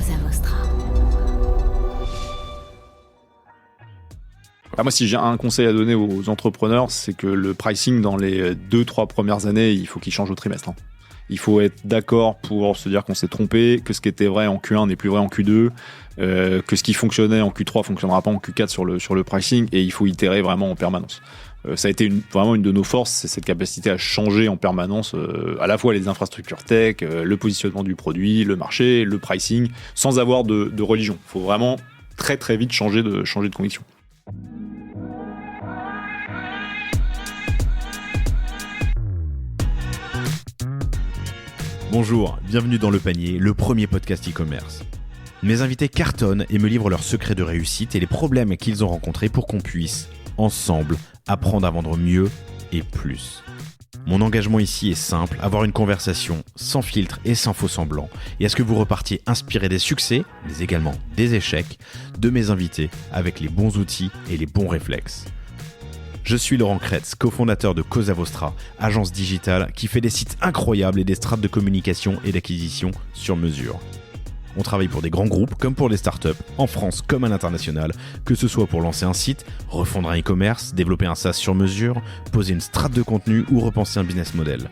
Cosa Vostra. Moi, si j'ai un conseil à donner aux entrepreneurs, c'est que le pricing dans les 2-3 premières années, il faut qu'il change au trimestre. Il faut être d'accord pour se dire qu'on s'est trompé, que ce qui était vrai en Q1 n'est plus vrai en Q2, que ce qui fonctionnait en Q3 fonctionnera pas en Q4 sur le pricing, et il faut itérer vraiment en permanence. Ça a été vraiment une de nos forces, c'est cette capacité à changer en permanence à la fois les infrastructures tech, le positionnement du produit, le marché, le pricing, sans avoir de religion. Il faut vraiment très très vite changer de conviction. Bonjour, bienvenue dans Le Panier, le premier podcast e-commerce. Mes invités cartonnent et me livrent leurs secrets de réussite et les problèmes qu'ils ont rencontrés pour qu'on puisse, ensemble, apprendre à vendre mieux et plus. Mon engagement ici est simple, avoir une conversation sans filtre et sans faux semblants, et à ce que vous repartiez inspiré des succès, mais également des échecs, de mes invités avec les bons outils et les bons réflexes. Je suis Laurent Kretz, cofondateur de Cosa Vostra, agence digitale qui fait des sites incroyables et des strates de communication et d'acquisition sur mesure. On travaille pour des grands groupes comme pour des startups, en France comme à l'international, que ce soit pour lancer un site, refondre un e-commerce, développer un SaaS sur mesure, poser une strate de contenu ou repenser un business model.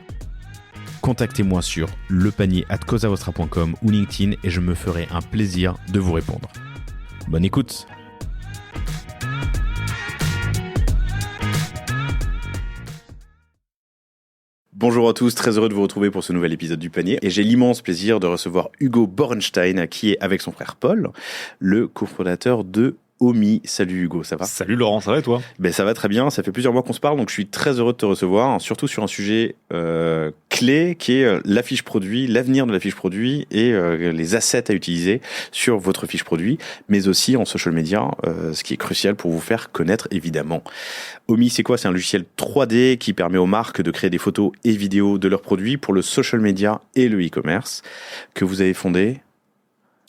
Contactez-moi sur lepanier@cosavostra.com ou LinkedIn et je me ferai un plaisir de vous répondre. Bonne écoute! Bonjour à tous, très heureux de vous retrouver pour ce nouvel épisode du Panier. Et j'ai l'immense plaisir de recevoir Hugo Borenstein, qui est avec son frère Paul, le cofondateur de Omie. Salut Hugo, ça va ? Salut Laurent, ça va et toi ? Ben ça va très bien, ça fait plusieurs mois qu'on se parle, donc je suis très heureux de te recevoir, surtout sur un sujet clé qui est la fiche produit, l'avenir de la fiche produit et les assets à utiliser sur votre fiche produit, mais aussi en social media, ce qui est crucial pour vous faire connaître évidemment. Omie, c'est quoi ? C'est un logiciel 3D qui permet aux marques de créer des photos et vidéos de leurs produits pour le social media et le e-commerce, que vous avez fondé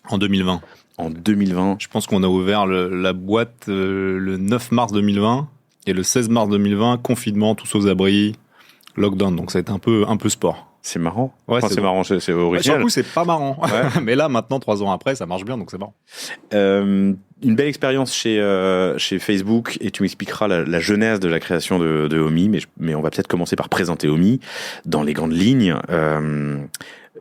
en 2020. En 2020. Je pense qu'on a ouvert la boîte le 9 mars 2020 et le 16 mars 2020, confinement, tous aux abris, lockdown. Donc ça a été un peu sport. C'est marrant. Ouais, enfin, c'est marrant, c'est original. Sur le coup, c'est pas marrant. Ouais. Mais là, maintenant, 3 ans après, ça marche bien, donc c'est marrant. Une belle expérience chez Facebook, et tu m'expliqueras la genèse de la création de Omie, mais on va peut-être commencer par présenter Omie dans les grandes lignes.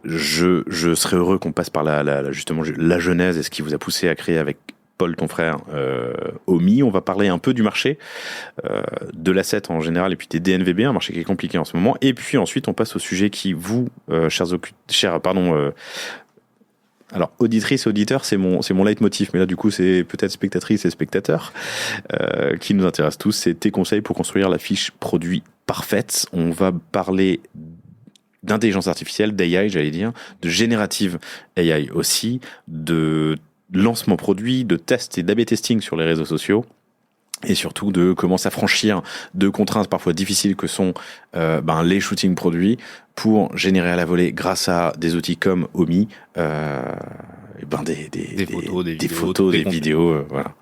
Je serais heureux qu'on passe par justement la genèse et ce qui vous a poussé à créer avec Paul, ton frère, Omie. On va parler un peu du marché, de l'asset en général, et puis des DNVB, un marché qui est compliqué en ce moment. Et puis ensuite, on passe au sujet qui vous, alors, auditrice, auditeur, c'est mon leitmotiv, mais là, du coup, c'est peut-être spectatrice et spectateur, qui nous intéresse tous. C'est tes conseils pour construire la fiche produit parfaite. On va parler d'intelligence artificielle, d'AI, j'allais dire, de générative AI aussi, de lancement produit, de tests et d'A/B testing sur les réseaux sociaux, et surtout de comment s'affranchir de contraintes parfois difficiles que sont les shootings produits pour générer à la volée grâce à des outils comme Omie des photos, des vidéos, voilà.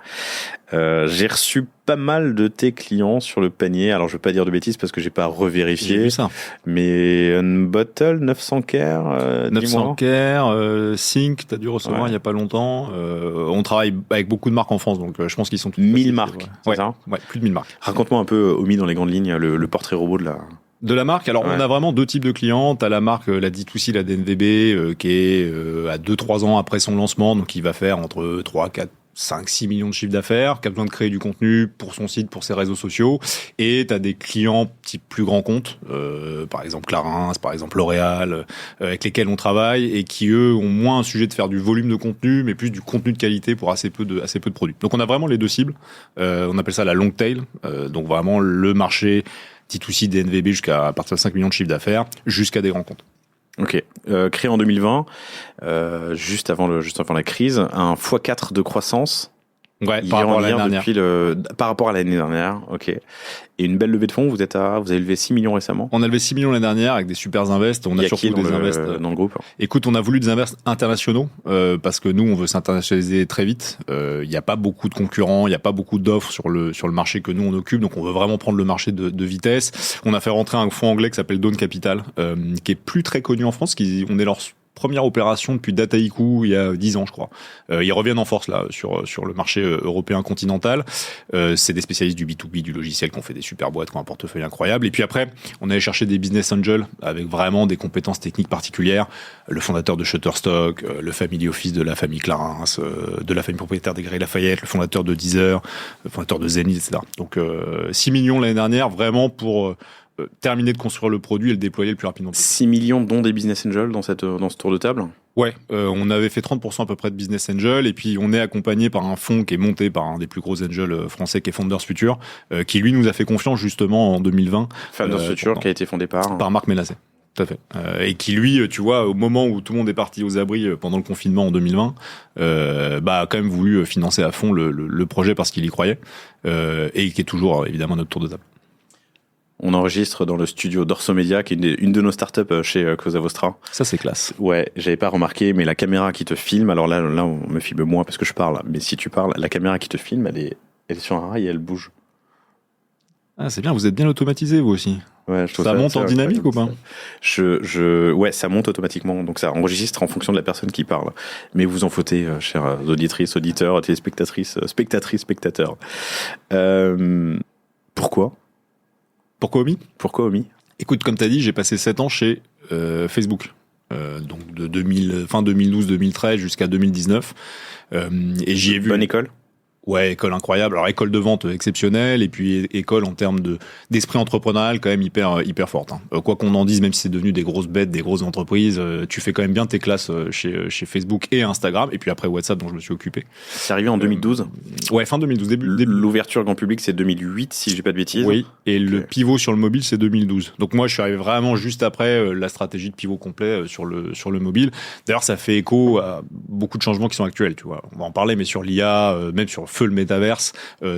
J'ai reçu pas mal de tes clients sur le panier. Alors je veux pas dire de bêtises parce que j'ai pas revérifié. J'ai vu ça. Mais Unbottle, 900 care, 900 care, Sync, t'as dû recevoir il y a pas longtemps. On travaille avec beaucoup de marques en France, donc je pense qu'ils sont toutes 1000 marques, c'est ça ? Ouais, plus de 1000 marques. Raconte-moi un peu, Omie, dans les grandes lignes, le portrait robot de la marque. Alors, on a vraiment 2 types de clients. T'as la marque, la D2C, la DNVB, qui est à 2-3 ans après son lancement, donc qui va faire entre 3, 4, 5, 6 millions de chiffres d'affaires, qui a besoin de créer du contenu pour son site, pour ses réseaux sociaux. Et t'as des clients type plus grands comptes, par exemple Clarins, par exemple L'Oréal, avec lesquels on travaille et qui, eux, ont moins un sujet de faire du volume de contenu, mais plus du contenu de qualité pour assez peu de produits. Donc, on a vraiment les 2 cibles. On appelle ça la long tail. Donc, vraiment, le marché D2C, DNVB jusqu'à partir de 5 millions de chiffre d'affaires, jusqu'à des grands comptes. Ok. Créé en 2020, juste avant la crise, un x4 de croissance. Ouais, par rapport à l'année dernière. Par rapport à l'année dernière, ok. Et une belle levée de fonds, vous avez levé 6 millions récemment. On a levé 6 millions l'année dernière avec des super invests. On a surtout des invests dans le groupe. Écoute, on a voulu des invests internationaux parce que nous, on veut s'internationaliser très vite. Il n'y a pas beaucoup de concurrents, il n'y a pas beaucoup d'offres sur le marché que nous on occupe, donc on veut vraiment prendre le marché de vitesse. On a fait rentrer un fonds anglais qui s'appelle Dawn Capital, qui est plus très connu en France, on est leur première opération depuis Dataiku il y a 10 ans, je crois. Ils reviennent en force là sur le marché européen continental. C'est des spécialistes du B2B, du logiciel, qui ont fait des super boîtes, qui ont un portefeuille incroyable. Et puis après, on allait chercher des business angels avec vraiment des compétences techniques particulières. Le fondateur de Shutterstock, le family office de la famille Clarins, de la famille propriétaire des Galeries Lafayette, le fondateur de Deezer, le fondateur de Zenith, etc. Donc 6 millions l'année dernière, vraiment pour terminer de construire le produit et le déployer le plus rapidement possible. 6 millions dont des business angels dans ce tour de table? Ouais, on avait fait 30% à peu près de business angel, et puis on est accompagné par un fonds qui est monté par un des plus gros angels français, qui est Founders Future, qui lui nous a fait confiance justement en 2020. Founders Future, qui a été fondé par Marc Mélassé. Tout à fait. Et qui lui, tu vois, au moment où tout le monde est parti aux abris pendant le confinement en 2020, a quand même voulu financer à fond le projet parce qu'il y croyait, et qui est toujours évidemment notre tour de table. On enregistre dans le studio d'Orso Media, qui est une de nos startups chez Causa Vostra. Ça, c'est classe. Ouais, j'avais pas remarqué, mais la caméra qui te filme, alors là, on me filme moi parce que je parle, mais si tu parles, la caméra qui te filme, elle est sur un rail et elle bouge. Ah, c'est bien, vous êtes bien automatisé, vous aussi. Ouais, ça monte en dynamique ou pas? Ouais, ça monte automatiquement, donc ça enregistre en fonction de la personne qui parle. Mais vous en fautez, chères auditrices, auditeurs, téléspectatrices, spectateurs. Pourquoi Omi? Pourquoi Omi? Écoute, comme tu as dit, j'ai passé 7 ans chez Facebook. Donc de fin 2012-2013 jusqu'à 2019. Et j'y ai vu... Bonne école? Ouais, école incroyable. Alors, école de vente exceptionnelle, et puis école en termes d'esprit entrepreneurial quand même hyper forte. Hein. Quoi qu'on en dise, même si c'est devenu des grosses bêtes, des grosses entreprises, tu fais quand même bien tes classes chez Facebook et Instagram, et puis après WhatsApp dont je me suis occupé. C'est arrivé en 2012? Ouais, fin 2012. Début. L'ouverture grand public, c'est 2008, si je dis pas de bêtises. Oui, et le pivot sur le mobile, c'est 2012. Donc moi, je suis arrivé vraiment juste après la stratégie de pivot complet sur le mobile. D'ailleurs, ça fait écho à beaucoup de changements qui sont actuels, tu vois. On va en parler, mais sur l'IA, même sur le métaverse,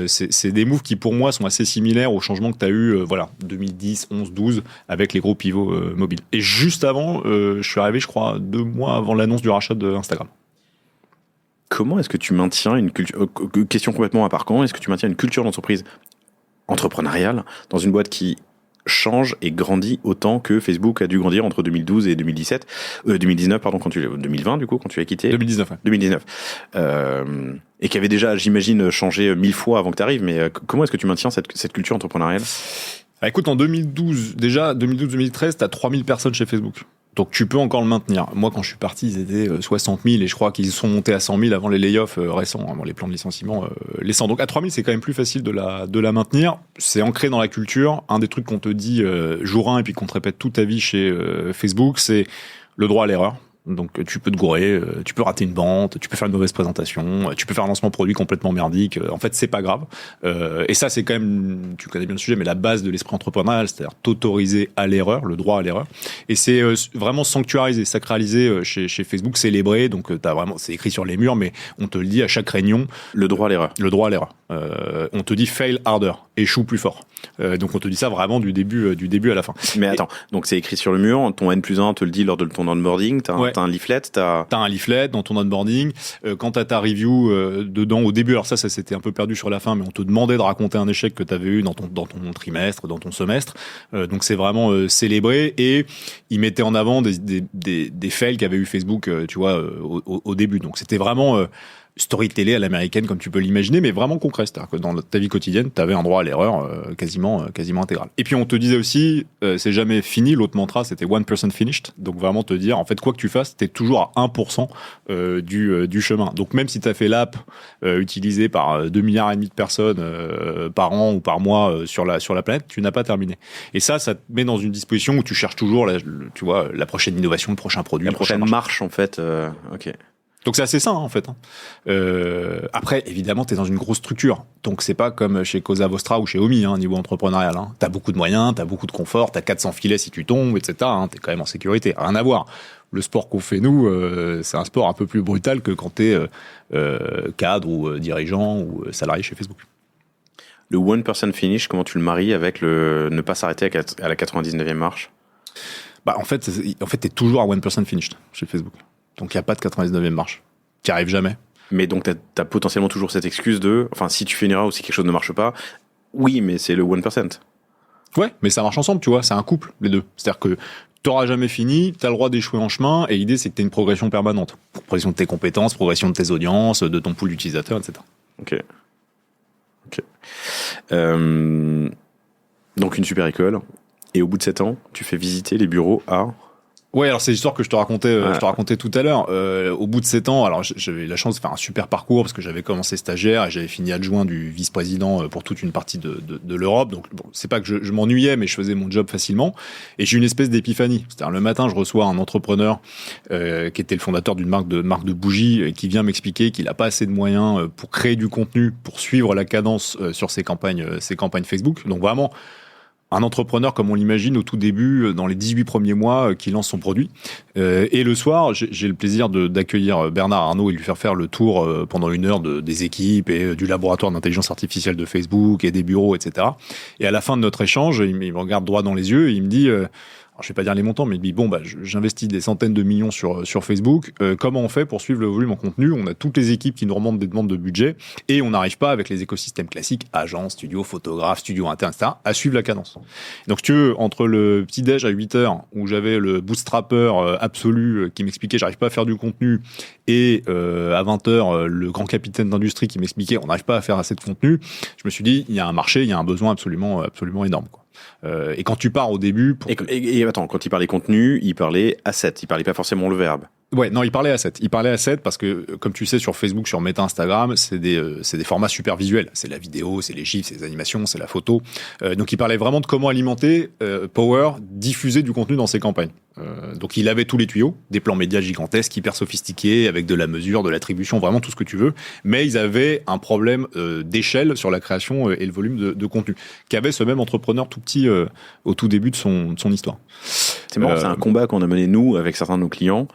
c'est des moves qui pour moi sont assez similaires aux changements que tu as eu 2010, 11, 12 avec les gros pivots mobiles. Et juste avant, je suis arrivé, je crois, 2 mois avant l'annonce du rachat d'Instagram. Comment est-ce que tu maintiens une culture, question complètement à part, comment est-ce que tu maintiens une culture d'entreprise entrepreneuriale dans une boîte qui change et grandit autant que Facebook a dû grandir entre 2012 et 2019, pardon, 2020 du coup, quand tu as quitté? 2019, ouais. 2019. Et qui avait déjà, j'imagine, changé 1000 fois avant que tu arrives, mais comment est-ce que tu maintiens cette culture entrepreneuriale? Écoute, en 2012-2013, t'as 3000 personnes chez Facebook. Donc tu peux encore le maintenir. Moi, quand je suis parti, ils étaient 60 000, et je crois qu'ils sont montés à 100 000 avant les layoffs récents, avant les plans de licenciement récents. Donc à 3 000, c'est quand même plus facile de la maintenir. C'est ancré dans la culture. Un des trucs qu'on te dit jour 1 et puis qu'on te répète toute ta vie chez Facebook, c'est le droit à l'erreur. Donc tu peux te gourer, tu peux rater une vente, tu peux faire une mauvaise présentation, tu peux faire un lancement produit complètement merdique. En fait, c'est pas grave. Et ça, c'est quand même, tu connais bien le sujet, mais la base de l'esprit entrepreneurial, c'est-à-dire t'autoriser à l'erreur, le droit à l'erreur. Et c'est vraiment sanctuarisé, sacralisé chez Facebook, célébré. Donc t'as vraiment, c'est écrit sur les murs, mais on te le dit à chaque réunion. Le droit à l'erreur. Le droit à l'erreur. On te dit fail harder, échoue plus fort. Donc on te dit ça vraiment du début à la fin. Mais attends, donc c'est écrit sur le mur, ton N+1 te le dit lors de ton onboarding, t'as un leaflet, t'as un leaflet dans ton onboarding. Quand t'as ta review dedans au début, alors ça s'était un peu perdu sur la fin, mais on te demandait de raconter un échec que t'avais eu dans ton trimestre, dans ton semestre. Donc c'est vraiment célébré, et ils mettaient en avant des fails qu'avait eu Facebook, tu vois, au début. Donc c'était vraiment storytelling à l'américaine, comme tu peux l'imaginer, mais vraiment concret. C'est-à-dire que dans ta vie quotidienne, tu avais un droit à l'erreur quasiment intégral. Et puis on te disait aussi, c'est jamais fini. L'autre mantra, c'était 1% finished. Donc vraiment te dire, en fait, quoi que tu fasses, t'es toujours à 1% du chemin. Donc même si tu as fait l'app utilisée par 2,5 milliards de personnes par an ou par mois sur la planète, tu n'as pas terminé. Et ça te met dans une disposition où tu cherches toujours tu vois, la prochaine innovation, le prochain produit, la prochaine marche en fait. Ok. Donc c'est assez sain en fait. Après, évidemment, tu es dans une grosse structure. Donc c'est pas comme chez Causa Vostra ou chez Omi, niveau entrepreneurial. Tu as beaucoup de moyens, tu as beaucoup de confort, tu as 400 filets si tu tombes, etc. Tu es quand même en sécurité. Rien à voir. Le sport qu'on fait nous, c'est un sport un peu plus brutal que quand tu es cadre ou dirigeant ou salarié chez Facebook. Le 1% finish, comment tu le maries avec le ne pas s'arrêter à la 99e marche? En fait, tu es toujours à 1% finished chez Facebook. Donc, il n'y a pas de 99e marche. Tu n'y arrives jamais. Mais donc, tu as potentiellement toujours cette excuse si tu fais une erreur ou si quelque chose ne marche pas, oui, mais c'est le 1%. Ouais, mais ça marche ensemble, tu vois. C'est un couple, les deux. C'est-à-dire que t'auras jamais fini, t'as le droit d'échouer en chemin, et l'idée, c'est que t'aies une progression permanente. Progression de tes compétences, progression de tes audiences, de ton pool d'utilisateurs, etc. Ok. Donc une super école, et au bout de 7 ans, tu fais visiter les bureaux à... Ouais, alors c'est l'histoire que je te racontais tout à l'heure. Au bout de 7 ans, alors j'avais la chance de faire un super parcours parce que j'avais commencé stagiaire et j'avais fini adjoint du vice-président pour toute une partie de l'Europe. Donc bon, c'est pas que je m'ennuyais, mais je faisais mon job facilement. Et j'ai eu une espèce d'épiphanie. C'est-à-dire le matin, je reçois un entrepreneur qui était le fondateur d'une marque de bougies qui vient m'expliquer qu'il a pas assez de moyens pour créer du contenu, pour suivre la cadence sur ses campagnes Facebook. Donc vraiment un entrepreneur comme on l'imagine au tout début, dans les 18 premiers mois, qui lance son produit. Et le soir, j'ai le plaisir d'accueillir Bernard Arnault et lui faire le tour pendant 1 heure des équipes et du laboratoire d'intelligence artificielle de Facebook et des bureaux, etc. Et à la fin de notre échange, il me regarde droit dans les yeux et il me dit... Alors, je vais pas dire les montants, mais il dit bon, j'investis des centaines de millions sur Facebook. Comment on fait pour suivre le volume en contenu? On a toutes les équipes qui nous remontent des demandes de budget et on n'arrive pas avec les écosystèmes classiques, agence, studio, photographe, studio interne, etc., à suivre la cadence. Donc, si tu veux, entre le petit déj à 8h où j'avais le bootstrapper absolu qui m'expliquait j'arrive pas à faire du contenu et à 20h le grand capitaine d'industrie qui m'expliquait on n'arrive pas à faire assez de contenu, je me suis dit il y a un marché, il y a un besoin absolument énorme, quoi. Et quand tu pars au début... Et attends, quand il parlait contenu, il parlait asset, il parlait pas forcément le verbe. Ouais, non, il parlait asset. Il parlait asset parce que, comme tu sais, sur Facebook, sur Meta, Instagram, c'est des formats super visuels. C'est la vidéo, c'est les gifs, c'est les animations, c'est la photo. Donc, il parlait vraiment de comment alimenter Power, diffuser du contenu dans ses campagnes. Donc, il avait tous les tuyaux, des plans médias gigantesques, hyper sophistiqués, avec de la mesure, de l'attribution, vraiment tout ce que tu veux. Mais ils avaient un problème d'échelle sur la création et le volume de contenu qu'avait ce même entrepreneur tout petit au tout début de son histoire. C'est marrant, c'est un combat qu'on a mené nous avec certains de nos clients.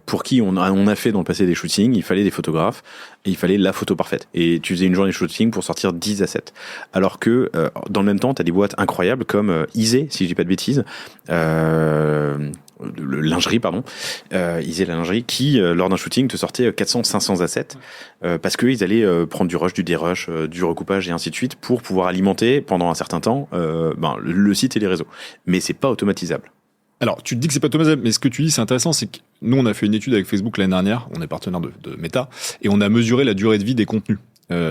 Pour qui on a fait dans le passé des shootings, il fallait des photographes et il fallait la photo parfaite. Et tu faisais une journée de shooting pour sortir 10 assets. Alors que dans le même temps, tu as des boîtes incroyables comme Isée, si je dis pas de bêtises, lingerie, pardon, Isée la lingerie, qui lors d'un shooting te sortait 400-500 assets parce qu'ils allaient prendre du rush, du dérush, du recoupage et ainsi de suite pour pouvoir alimenter pendant un certain temps le site et les réseaux. Mais c'est pas automatisable. Alors, tu te dis que c'est pas automatisable, mais ce que tu dis, c'est intéressant, c'est que nous, on a fait une étude avec Facebook l'année dernière, on est partenaire de Meta, et on a mesuré la durée de vie des contenus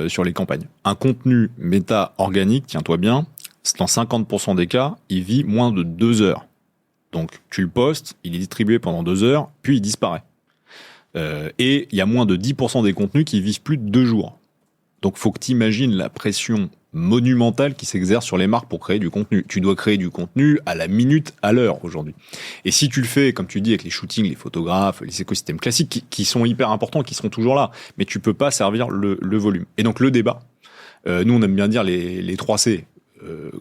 sur les campagnes. Un contenu Meta organique, tiens-toi bien, dans 50% des cas, il vit moins de 2 heures. Donc, tu le postes, il est distribué pendant 2 heures, puis il disparaît. Et il y a moins de 10% des contenus qui vivent plus de 2 jours. Donc, faut que tu imagines la pression monumentale qui s'exerce sur les marques pour créer du contenu. Tu dois créer du contenu à la minute, à l'heure aujourd'hui. Et si tu le fais, comme tu dis, avec les shootings, les photographes, les écosystèmes classiques qui sont hyper importants, qui seront toujours là, mais tu peux pas servir le volume. Et donc le débat, nous on aime bien dire les 3 C,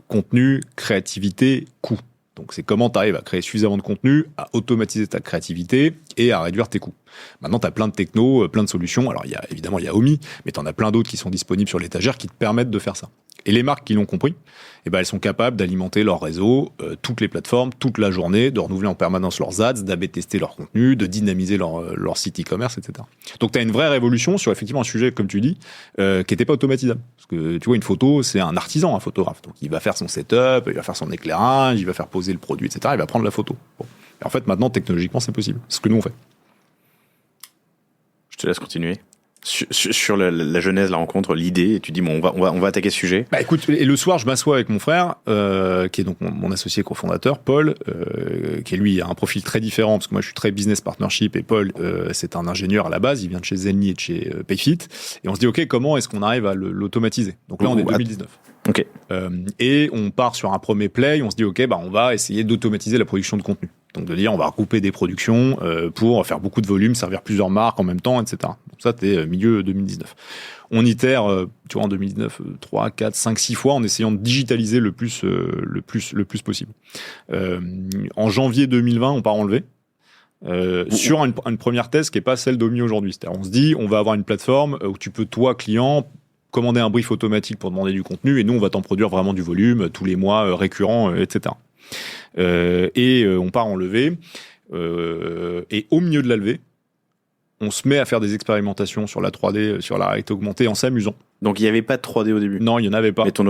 contenu, créativité, coût. Donc c'est comment tu arrives à créer suffisamment de contenu, à automatiser ta créativité et à réduire tes coûts. Maintenant, tu as plein de technos, plein de solutions. Alors évidemment, il y a Omi, mais tu en as plein d'autres qui sont disponibles sur l'étagère qui te permettent de faire ça. Et les marques qui l'ont compris, elles sont capables d'alimenter leur réseau, toutes les plateformes, toute la journée, de renouveler en permanence leurs ads, d'AB tester leur contenu, de dynamiser leur site e-commerce, etc. Donc tu as une vraie révolution sur effectivement un sujet, comme tu dis, qui n'était pas automatisable. Parce que tu vois, une photo, c'est un artisan, un photographe. Donc il va faire son setup, il va faire son éclairage, il va faire poser le produit, etc. Il va prendre la photo. Bon. Et en fait, maintenant, technologiquement, c'est possible. C'est ce que nous, on fait. Je te laisse continuer. Sur la genèse, la rencontre, l'idée, et tu dis bon, on va attaquer ce sujet. Bah écoute, et le soir, je m'assois avec mon frère, qui est donc mon associé cofondateur, Paul, qui lui a un profil très différent, parce que moi je suis très business partnership, et Paul, c'est un ingénieur à la base, il vient de chez Zenly et de chez Payfit, et on se dit ok, comment est-ce qu'on arrive à l'automatiser? Donc là, on est 2019. Ok. Et on part sur un premier play, on se dit ok, on va essayer d'automatiser la production de contenu. Donc de dire on va regrouper des productions pour faire beaucoup de volume, servir plusieurs marques en même temps, etc. Donc ça, c'était milieu 2019. On itère, tu vois, en 2019, 3, 4, 5, 6 fois en essayant de digitaliser le plus possible. En janvier 2020, on part en levée. Sur une première thèse qui n'est pas celle d'Omi aujourd'hui. C'est-à-dire, on se dit, on va avoir une plateforme où tu peux, toi, client, commander un brief automatique pour demander du contenu, et nous, on va t'en produire vraiment du volume, tous les mois, récurrent, etc. On part en levée, et au milieu de la levée, on se met à faire des expérimentations sur la 3D, sur la réalité augmentée en s'amusant. Donc il n'y avait pas de 3D au début. Non, il n'y en avait pas. Et ton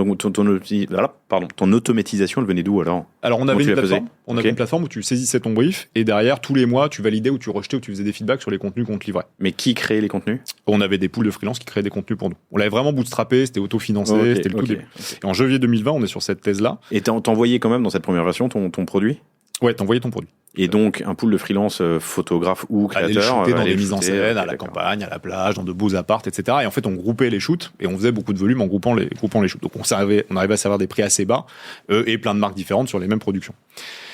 automatisation, elle venait d'où alors? Alors on avait Comment tu une la faisais? plateforme. On avait une plateforme où tu saisissais ton brief et derrière tous les mois tu validais ou tu rejetais ou tu faisais des feedbacks sur les contenus qu'on te livrait. Mais qui créait les contenus? On avait des pools de freelance qui créaient des contenus pour nous. On l'avait vraiment bootstrappé, c'était autofinancé, c'était le tout début. Et en janvier 2020, on est sur cette thèse-là. Et t'envoyais quand même dans cette première version ton produit? Ouais, t'envoyais ton produit. Et donc un pool de freelance photographe ou créateur aller shooter dans aller des mises en shooter, scène, à la d'accord. campagne, à la plage, dans de beaux apparts, etc. Et en fait, on groupait les shoots et on faisait beaucoup de volume en groupant les shoots. Donc on arrivait à servir des prix assez bas et plein de marques différentes sur les mêmes productions.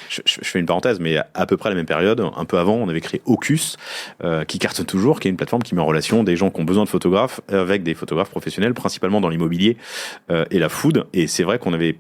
Je fais une parenthèse, mais à peu près à la même période, un peu avant, on avait créé Ocus, qui cartonne toujours, qui est une plateforme qui met en relation des gens qui ont besoin de photographes avec des photographes professionnels, principalement dans l'immobilier et la food. Et c'est vrai qu'on avait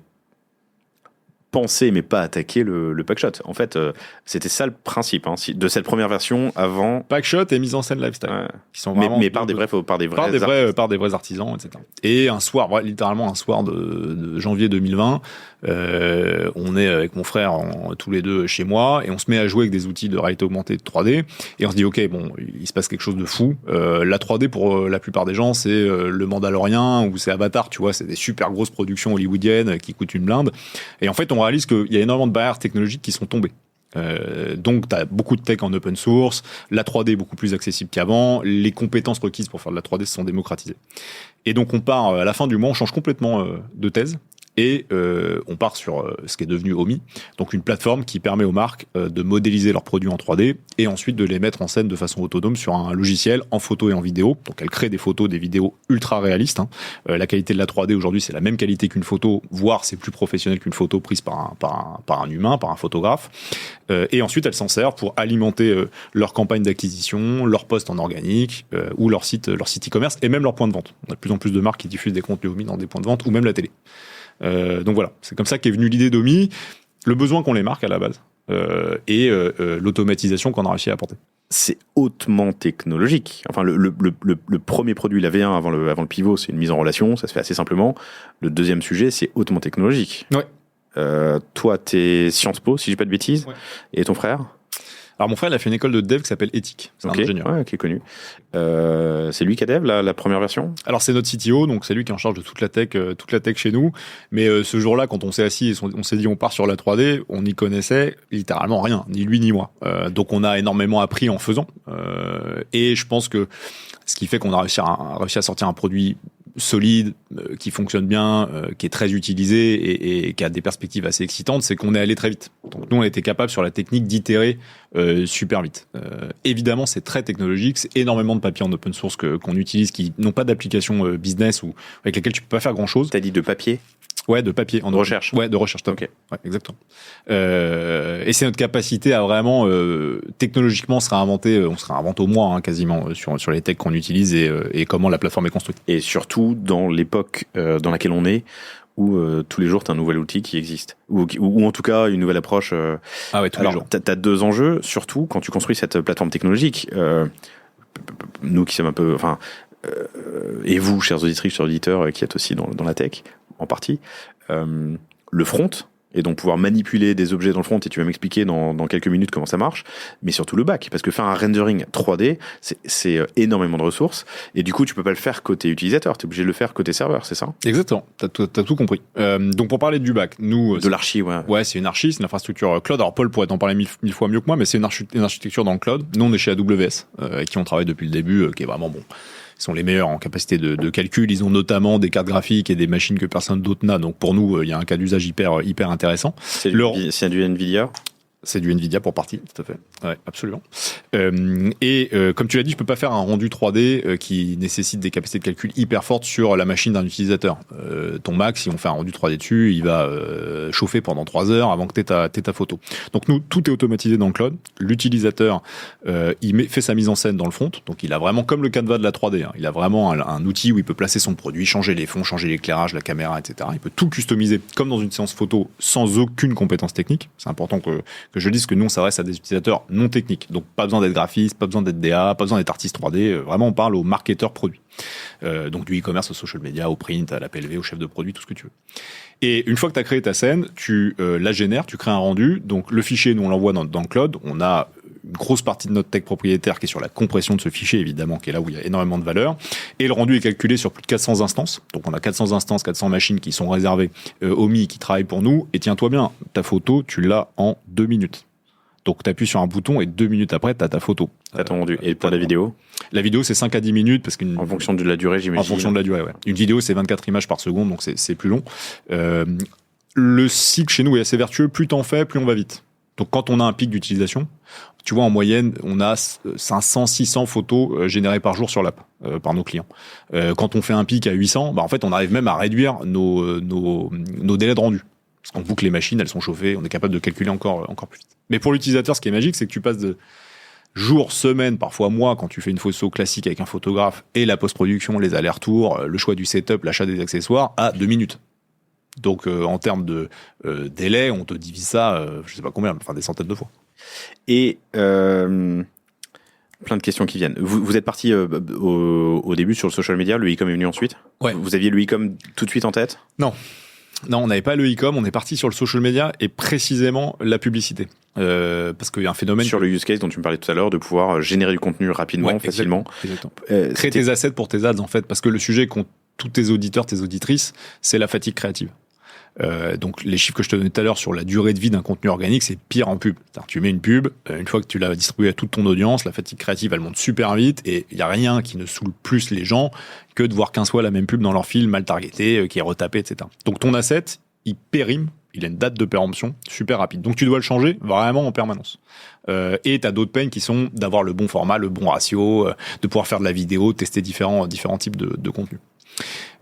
pensé, mais pas attaqué le packshot. En fait, c'était ça le principe de cette première version avant. Packshot et mise en scène lifestyle. Ouais. Qui sont vraiment mais par des vrais artisans, etc. Et un soir, littéralement un soir de janvier 2020, on est avec mon frère tous les deux chez moi et on se met à jouer avec des outils de réalité augmentée de 3D et on se dit ok, bon, il se passe quelque chose de fou. La 3D pour la plupart des gens, c'est le Mandalorian ou c'est Avatar, tu vois, c'est des super grosses productions hollywoodiennes qui coûtent une blinde. Et en fait, on réalise qu'il y a énormément de barrières technologiques qui sont tombées. Donc tu as beaucoup de tech en open source, la 3D est beaucoup plus accessible qu'avant, les compétences requises pour faire de la 3D se sont démocratisées. Et donc on part à la fin du mois, on change complètement de thèse et on part sur ce qui est devenu Omi, donc une plateforme qui permet aux marques de modéliser leurs produits en 3D et ensuite de les mettre en scène de façon autonome sur un logiciel en photo et en vidéo. Donc elle crée des photos, des vidéos ultra réalistes. La qualité de la 3D aujourd'hui c'est la même qualité qu'une photo, voire c'est plus professionnel qu'une photo prise par un humain, par un photographe. Et ensuite elle s'en sert pour alimenter leur campagne d'acquisition, leur post en organique ou leur site e-commerce et même leur point de vente. On a de plus en plus de marques qui diffusent des contenus Omi dans des points de vente ou même la télé. Donc voilà, c'est comme ça qu'est venue l'idée d'Omi, le besoin qu'on les marque à la base et l'automatisation qu'on a réussi à apporter. C'est hautement technologique. Enfin, le premier produit, la V1 avant le pivot, c'est une mise en relation, ça se fait assez simplement. Le deuxième sujet, c'est hautement technologique. Ouais. Toi, t'es Sciences Po, si j'ai pas de bêtises, ouais. Et ton frère? Alors mon frère, il a fait une école de dev qui s'appelle Ethic. C'est un ingénieur. Ouais, qui est connu. C'est lui qui a dev la première version? Alors c'est notre CTO, donc c'est lui qui est en charge de toute la tech chez nous. Mais ce jour-là, quand on s'est assis et on s'est dit on part sur la 3D, on n'y connaissait littéralement rien, ni lui ni moi. Donc on a énormément appris en faisant. Et je pense que ce qui fait qu'on a réussi à sortir un produit solide, qui fonctionne bien, qui est très utilisé et qui a des perspectives assez excitantes, c'est qu'on est allé très vite. Donc nous, on a été capable sur la technique d'itérer super vite. Évidemment, c'est très technologique, c'est énormément de papiers en open source qu'on utilise qui n'ont pas d'application business ou avec lesquels tu peux pas faire grand-chose. T'as dit de papier? Ouais, de papier. En recherche. Ouais, de recherche. Ok. Ouais, exactement. Et c'est notre capacité à vraiment, technologiquement, on serait inventé au moins quasiment sur les techs qu'on utilise et comment la plateforme est construite. Et surtout dans l'époque dans laquelle on est, où tous les jours t'as un nouvel outil qui existe, ou en tout cas une nouvelle approche. Ah ouais, tous les jours. T'as deux enjeux, surtout quand tu construis cette plateforme technologique. Nous qui sommes un peu, et vous, chers auditrices, chers auditeurs, qui êtes aussi dans la tech, en partie, le front, et donc pouvoir manipuler des objets dans le front, et tu vas m'expliquer dans quelques minutes comment ça marche, mais surtout le back, parce que faire un rendering 3D, c'est énormément de ressources, et du coup, tu peux pas le faire côté utilisateur, tu es obligé de le faire côté serveur, c'est ça? Exactement, t'as tout compris. Donc pour parler du back, nous... De l'archi, ouais. Ouais, c'est une archi, c'est une infrastructure cloud. Alors Paul pourrait t'en parler mille fois mieux que moi, mais c'est une architecture dans le cloud. Nous, on est chez AWS, avec qui on travaille depuis le début, qui est vraiment bon. Ils sont les meilleurs en capacité de calcul. Ils ont notamment des cartes graphiques et des machines que personne d'autre n'a. Donc pour nous, il y a un cas d'usage hyper intéressant. C'est du NVIDIA? C'est du NVIDIA pour partie, tout à fait. Ouais, absolument. Comme tu l'as dit, je peux pas faire un rendu 3D qui nécessite des capacités de calcul hyper fortes sur la machine d'un utilisateur. Ton Mac, si on fait un rendu 3D dessus, il va chauffer pendant 3 heures avant que t'aies ta photo. Donc nous, tout est automatisé dans le cloud. L'utilisateur, fait sa mise en scène dans le front. Donc il a vraiment, comme le Canva de la 3D, il a vraiment un outil où il peut placer son produit, changer les fonds, changer l'éclairage, la caméra, etc. Il peut tout customiser comme dans une séance photo sans aucune compétence technique. C'est important que je dise que nous, on s'adresse à des utilisateurs non techniques. Donc, pas besoin d'être graphiste, pas besoin d'être DA, pas besoin d'être artiste 3D. Vraiment, on parle aux marketeurs produits. Donc, du e-commerce, au social media, au print, à la PLV, au chef de produit, tout ce que tu veux. Et une fois que tu as créé ta scène, tu la génères, tu crées un rendu. Donc, le fichier, nous, on l'envoie dans le cloud. On a une grosse partie de notre tech propriétaire qui est sur la compression de ce fichier, évidemment, qui est là où il y a énormément de valeur. Et le rendu est calculé sur plus de 400 instances. Donc on a 400 instances, 400 machines qui sont réservées OMI, qui travaillent pour nous. Et tiens-toi bien, ta photo, tu l'as en 2 minutes. Donc tu appuies sur un bouton et 2 minutes après, tu as ta photo. T'as ton rendu. Et pour la vidéo? La vidéo, c'est 5 à 10 minutes. En fonction de la durée, j'imagine. En fonction de la durée, ouais. Une vidéo, c'est 24 images par seconde, donc c'est plus long. Le cycle chez nous est assez vertueux. Plus t'en fais, plus on va vite. Donc quand on a un pic d'utilisation, tu vois, en moyenne, on a 500, 600 photos générées par jour sur l'app par nos clients. Quand on fait un pic à 800, en fait, on arrive même à réduire nos délais de rendu. Parce qu'on boucle les machines, elles sont chauffées, on est capable de calculer encore plus vite. Mais pour l'utilisateur, ce qui est magique, c'est que tu passes de jours, semaines, parfois mois, quand tu fais une photo classique avec un photographe et la post-production, les allers-retours, le choix du setup, l'achat des accessoires, à 2 minutes. Donc, en termes de délai, on te divise ça, je sais pas combien, enfin des centaines de fois. Et plein de questions qui viennent. Vous êtes parti au début sur le social media, le e-com est venu ensuite? Ouais. Vous aviez le e-com tout de suite en tête? Non, on n'avait pas le e-com, on est parti sur le social media et précisément la publicité. Parce qu'il y a un phénomène... Sur le use case dont tu me parlais tout à l'heure, de pouvoir générer du contenu rapidement, facilement. Exactement. Créer tes assets pour tes ads, en fait, parce que le sujet qu'ont tous tes auditeurs, tes auditrices, c'est la fatigue créative. Donc les chiffres que je te donnais tout à l'heure sur la durée de vie d'un contenu organique, c'est pire en pub. Tu mets une pub, une fois que tu l'as distribuée à toute ton audience, la fatigue créative elle monte super vite et il y a rien qui ne saoule plus les gens que de voir 15 fois la même pub dans leur fil mal targetée, qui est retapée, etc. Donc ton asset, il périme, il a une date de péremption super rapide. Donc tu dois le changer vraiment en permanence. Et tu as d'autres peines qui sont d'avoir le bon format, le bon ratio, de pouvoir faire de la vidéo, tester différents types de contenus.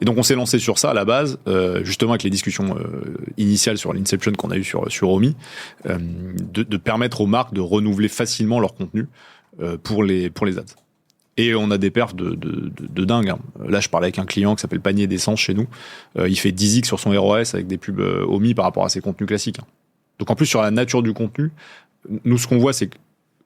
Et donc on s'est lancé sur ça à la base, justement avec les discussions initiales sur l'Inception qu'on a eu sur OMI, de permettre aux marques de renouveler facilement leur contenu pour les ads. Et on a des perfs de dingue. Hein. Là, je parlais avec un client qui s'appelle Panier d'essence chez nous. Il fait 10x sur son ROS avec des pubs OMI par rapport à ses contenus classiques. Hein. Donc en plus, sur la nature du contenu, nous, ce qu'on voit, c'est que,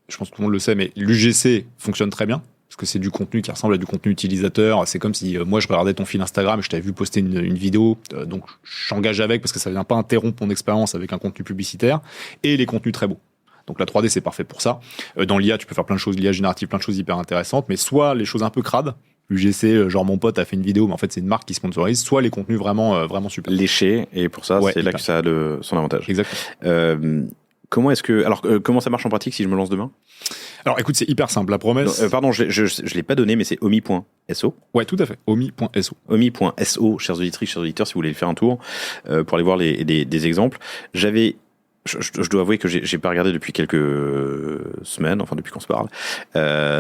je pense que tout le monde le sait, mais l'UGC fonctionne très bien. Parce que c'est du contenu qui ressemble à du contenu utilisateur. C'est comme si moi, je regardais ton fil Instagram et je t'avais vu poster une vidéo. Donc, j'engage avec parce que ça ne vient pas interrompre mon expérience avec un contenu publicitaire. Et les contenus très beaux. Donc, la 3D, c'est parfait pour ça. Dans l'IA, tu peux faire plein de choses. L'IA générative, plein de choses hyper intéressantes. Mais soit les choses un peu crades. UGC, genre mon pote a fait une vidéo, mais en fait, c'est une marque qui sponsorise. Soit les contenus vraiment super. Léchés. Et pour ça, c'est là que ça a son avantage. Exactement. Comment ça marche en pratique si je me lance demain? Alors écoute, c'est hyper simple. La promesse... pardon, je l'ai pas donné, mais c'est omi.so. Ouais, tout à fait. Omi.so. Omi.so, chers auditrices, chers auditeurs, si vous voulez faire un tour pour aller voir des exemples. Je dois avouer que j'ai pas regardé depuis quelques semaines, enfin depuis qu'on se parle.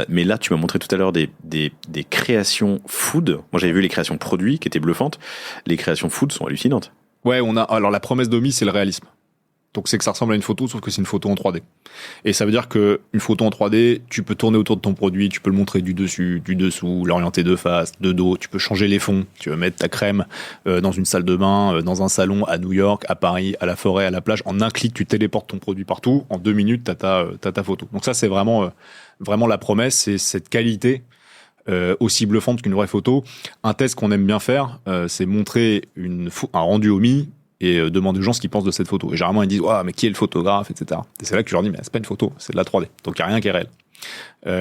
Mais là, tu m'as montré tout à l'heure des créations food. Moi, j'avais vu les créations produits qui étaient bluffantes. Les créations food sont hallucinantes. Ouais, alors la promesse d'Omi, c'est le réalisme. Donc c'est que ça ressemble à une photo, sauf que c'est une photo en 3D. Et ça veut dire que une photo en 3D, tu peux tourner autour de ton produit, tu peux le montrer du dessus, du dessous, l'orienter de face, de dos, tu peux changer les fonds, tu veux mettre ta crème dans une salle de bain, dans un salon à New York, à Paris, à la forêt, à la plage. En un clic, tu téléportes ton produit partout. En 2 minutes, t'as ta photo. Donc ça, c'est vraiment la promesse, c'est cette qualité aussi bluffante qu'une vraie photo. Un test qu'on aime bien faire, c'est montrer un rendu OMI et demander aux gens ce qu'ils pensent de cette photo. Et généralement, ils disent « mais qui est le photographe ?» etc. Et c'est là que je leur dis « Mais c'est pas une photo, c'est de la 3D. » Donc, il n'y a rien qui est réel.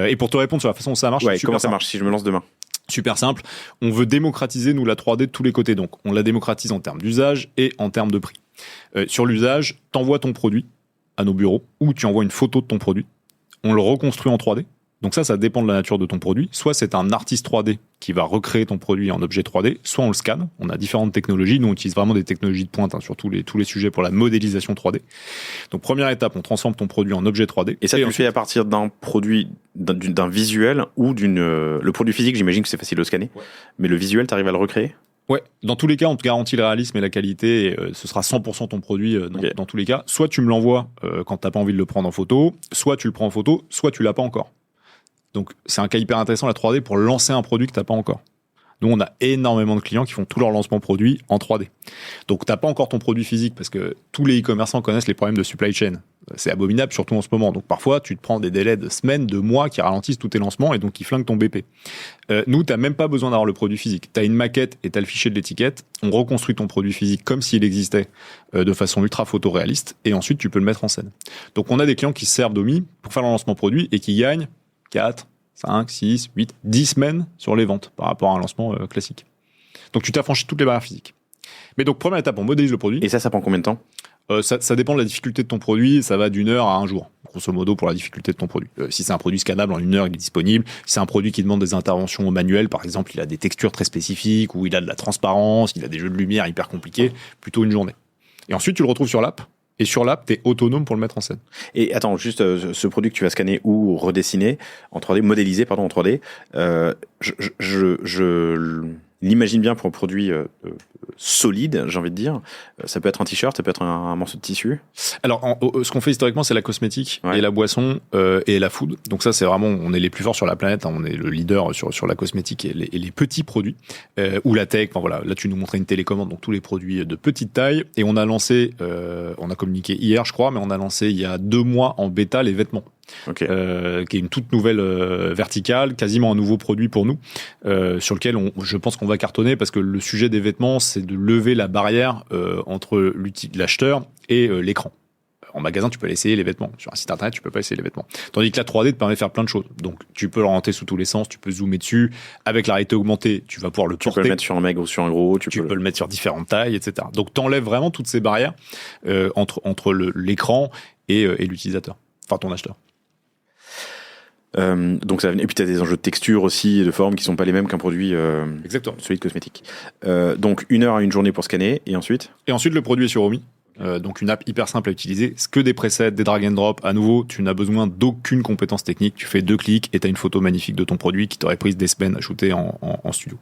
Et pour te répondre sur la façon dont ça marche... comment ça marche si je me lance demain? Super simple. On veut démocratiser, nous, la 3D de tous les côtés. Donc, on la démocratise en termes d'usage et en termes de prix. Sur l'usage, t'envoies ton produit à nos bureaux ou tu envoies une photo de ton produit. On le reconstruit en 3D. Donc ça dépend de la nature de ton produit. Soit c'est un artiste 3D qui va recréer ton produit en objet 3D, soit on le scanne. On a différentes technologies. Nous, on utilise vraiment des technologies de pointe sur tous les sujets pour la modélisation 3D. Donc première étape, on transforme ton produit en objet 3D. Et ça, tu le fais à partir d'un produit, d'un visuel ou le produit physique, j'imagine que c'est facile de scanner. Ouais. Mais le visuel, tu arrives à le recréer? Ouais, dans tous les cas, on te garantit le réalisme et la qualité, et ce sera 100% ton produit dans tous les cas. Soit tu me l'envoies quand t'as pas envie de le prendre en photo, soit tu le prends en photo, soit tu l'as pas encore. Donc c'est un cas hyper intéressant la 3D pour lancer un produit que t'as pas encore. Nous, on a énormément de clients qui font tous leurs lancements produits en 3D. Donc, t'as pas encore ton produit physique parce que tous les e-commerçants connaissent les problèmes de supply chain. C'est abominable, surtout en ce moment. Donc, parfois, tu te prends des délais de semaines, de mois qui ralentissent tous tes lancements et donc qui flinguent ton BP. Nous, t'as même pas besoin d'avoir le produit physique. T'as une maquette et t'as le fichier de l'étiquette. On reconstruit ton produit physique comme s'il existait de façon ultra photoréaliste et ensuite, tu peux le mettre en scène. Donc, on a des clients qui se servent d'Omi pour faire leur lancement produit et qui gagnent 4, 5, 6, 8, 10 semaines sur les ventes par rapport à un lancement classique. Donc, tu t'affranchis toutes les barrières physiques. Mais donc, première étape, on modélise le produit. Et ça prend combien de temps ? Ça dépend de la difficulté de ton produit, ça va d'1 heure à 1 jour, grosso modo, pour la difficulté de ton produit. Si c'est un produit scannable, en 1 heure, il est disponible. Si c'est un produit qui demande des interventions manuelles, par exemple, il a des textures très spécifiques, ou il a de la transparence, il a des jeux de lumière hyper compliqués, plutôt une journée. Et ensuite, tu le retrouves sur l'app, et sur l'app, tu es autonome pour le mettre en scène. Et attends, juste ce produit que tu vas scanner ou redessiner en 3D, modéliser, pardon, en 3D, je l'imagine bien pour un produit solide, j'ai envie de dire. Ça peut être un t-shirt, ça peut être un morceau de tissu. Alors, ce qu'on fait historiquement, c'est la cosmétique et la boisson et la food. Donc ça, c'est vraiment, on est les plus forts sur la planète. Hein, on est le leader sur la cosmétique et les petits produits ou la tech. Enfin voilà, là tu nous montrais une télécommande, donc tous les produits de petite taille. Et on a lancé, on a communiqué hier, je crois, mais on a lancé il y a 2 mois en bêta les vêtements. Okay. Qui est une toute nouvelle verticale, quasiment un nouveau produit pour nous, sur lequel je pense qu'on va cartonner parce que le sujet des vêtements, c'est de lever la barrière entre l'acheteur et l'écran. En magasin, tu peux aller essayer les vêtements. Sur un site internet, tu peux pas essayer les vêtements. Tandis que la 3D te permet de faire plein de choses. Donc, tu peux l'orienter sous tous les sens, tu peux zoomer dessus. Avec la réalité augmentée, tu vas pouvoir le porter. Tu peux le mettre sur un maigre ou sur un gros. Tu peux le mettre sur différentes tailles, etc. Donc, t'enlèves vraiment toutes ces barrières entre l'écran et l'utilisateur. Enfin, ton acheteur. Donc ça, et puis tu as des enjeux de texture aussi, de forme qui sont pas les mêmes qu'un produit solide cosmétique. Donc 1 heure à 1 journée pour scanner, et ensuite le produit est sur Omi. Donc une app hyper simple à utiliser, c'est que des presets, des drag and drop. À nouveau, tu n'as besoin d'aucune compétence technique. Tu fais 2 clics et tu as une photo magnifique de ton produit qui t'aurait pris des semaines à shooter en studio.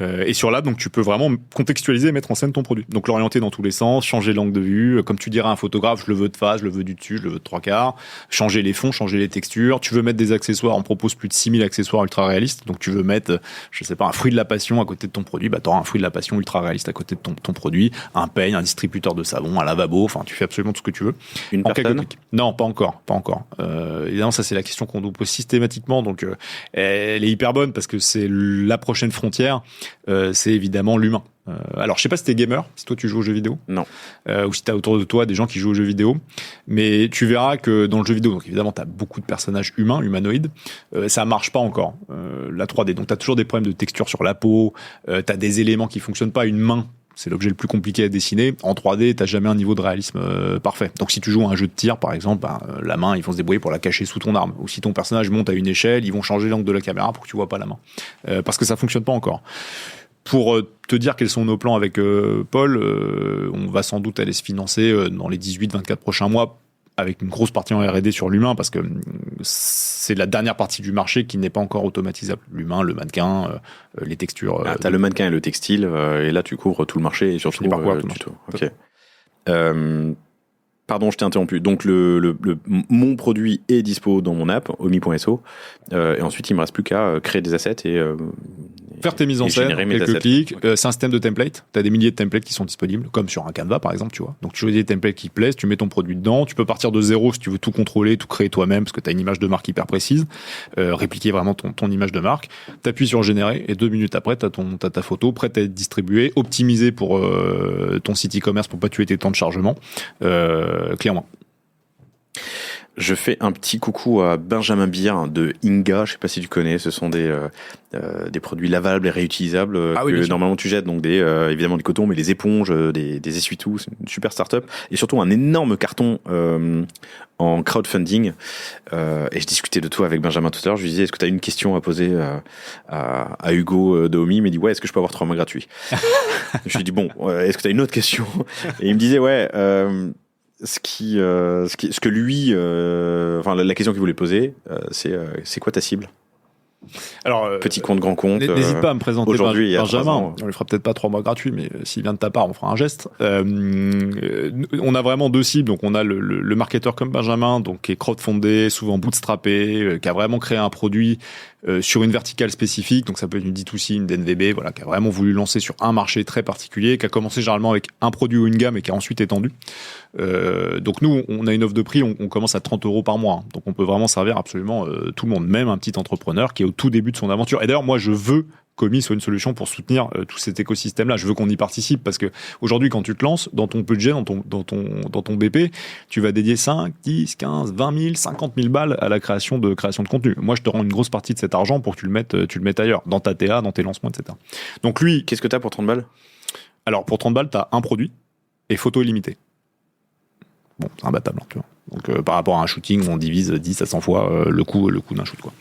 Et sur l'app, donc tu peux vraiment contextualiser et mettre en scène ton produit. Donc l'orienter dans tous les sens, changer l'angle de vue, comme tu dirais à un photographe, je le veux de face, je le veux du dessus, je le veux de 3/4, changer les fonds, changer les textures. Tu veux mettre des accessoires, on propose plus de 6000 accessoires ultra réalistes. Donc tu veux mettre, je sais pas, un fruit de la passion à côté de ton produit, bah tu auras un fruit de la passion ultra réaliste à côté de ton produit, un peigne, un distributeur de savon, un lavabo, enfin tu fais absolument tout ce que tu veux. Une personne ? Non, pas encore. Évidemment, ça c'est la question qu'on nous pose systématiquement. Donc, elle est hyper bonne parce que c'est la prochaine frontière. C'est évidemment l'humain. Alors, je sais pas si t'es gamer, si toi tu joues aux jeux vidéo. Non. Ou si t'as autour de toi des gens qui jouent aux jeux vidéo. Mais tu verras que dans le jeu vidéo, donc évidemment, t'as beaucoup de personnages humains, humanoïdes. Ça marche pas encore, la 3D. Donc, t'as toujours des problèmes de texture sur la peau. T'as des éléments qui fonctionnent pas. Une main, c'est l'objet le plus compliqué à dessiner. En 3D, t'as jamais un niveau de réalisme parfait. Donc si tu joues à un jeu de tir, par exemple, la main, ils vont se débrouiller pour la cacher sous ton arme. Ou si ton personnage monte à une échelle, ils vont changer l'angle de la caméra pour que tu vois pas la main. Parce que ça fonctionne pas encore. Pour te dire quels sont nos plans avec Paul, on va sans doute aller se financer dans les 18-24 prochains mois avec une grosse partie en R&D sur l'humain, parce que c'est la dernière partie du marché qui n'est pas encore automatisable. L'humain, le mannequin, les textures. T'as le mannequin et le textile, et là tu couvres tout le marché et surtout tout tuto. Ok. Pardon, je t'ai interrompu. Donc mon produit est dispo dans mon app, omi.so, et ensuite il me reste plus qu'à créer des assets et faire tes mises en scène, quelques clics. C'est un système de templates. Tu as des milliers de templates qui sont disponibles, comme sur un Canva par exemple, tu vois. Donc tu choisis des templates qui te plaisent, tu mets ton produit dedans, tu peux partir de zéro si tu veux tout contrôler, tout créer toi-même, parce que tu as une image de marque hyper précise, répliquer vraiment ton image de marque. Tu appuies sur générer et 2 minutes après, tu as ta photo prête à être distribuée, optimisée pour ton site e-commerce pour pas tuer tes temps de chargement, clairement. Je fais un petit coucou à Benjamin Bière de Inga, je sais pas si tu connais, ce sont des produits lavables et réutilisables que normalement tu jettes, donc évidemment du coton, mais des éponges, des essuie-tout, c'est une super start-up, et surtout un énorme carton en crowdfunding, et je discutais de toi avec Benjamin tout à l'heure, je lui disais, est-ce que tu as une question à poser à Hugo de Omi? Il m'a dit, ouais, est-ce que je peux avoir 3 mois gratuits? Je lui dis, bon, est-ce que tu as une autre question? Et il me disait, ouais, ce que lui, enfin la question qu'il voulait poser, c'est quoi ta cible? Alors, petit compte, grand compte. N'hésite pas à me présenter aujourd'hui, Benjamin. On lui fera peut-être pas 3 mois gratuits, mais s'il vient de ta part, on fera un geste. On a vraiment 2 cibles. Donc, on a le marketeur comme Benjamin, donc qui est crowdfundé, souvent bootstrappé, qui a vraiment créé un produit sur une verticale spécifique. Donc, ça peut être une D2C, une DNVB, voilà, qui a vraiment voulu lancer sur un marché très particulier, qui a commencé généralement avec un produit ou une gamme et qui a ensuite étendu. Donc, nous, on a une offre de prix, on commence à 30 € par mois. Hein. Donc, on peut vraiment servir absolument tout le monde, même un petit entrepreneur qui est au tout début de son aventure. Et d'ailleurs, moi, je veux qu'Omi soit une solution pour soutenir tout cet écosystème-là. Je veux qu'on y participe parce que aujourd'hui, quand tu te lances, dans ton budget, dans ton BP, tu vas dédier 5, 10, 15, 20 000, 50 000 balles à la création de contenu. Moi, je te rends une grosse partie de cet argent pour que tu le mettes ailleurs, dans ta TA, dans tes lancements, etc. Donc lui... Qu'est-ce que tu as pour 30 balles ? Alors, pour 30 balles, tu as un produit et photo illimitée. Bon, c'est imbattable, tu vois. Donc, par rapport à un shooting, on divise 10 à 100 fois le coût d'un shoot, quoi.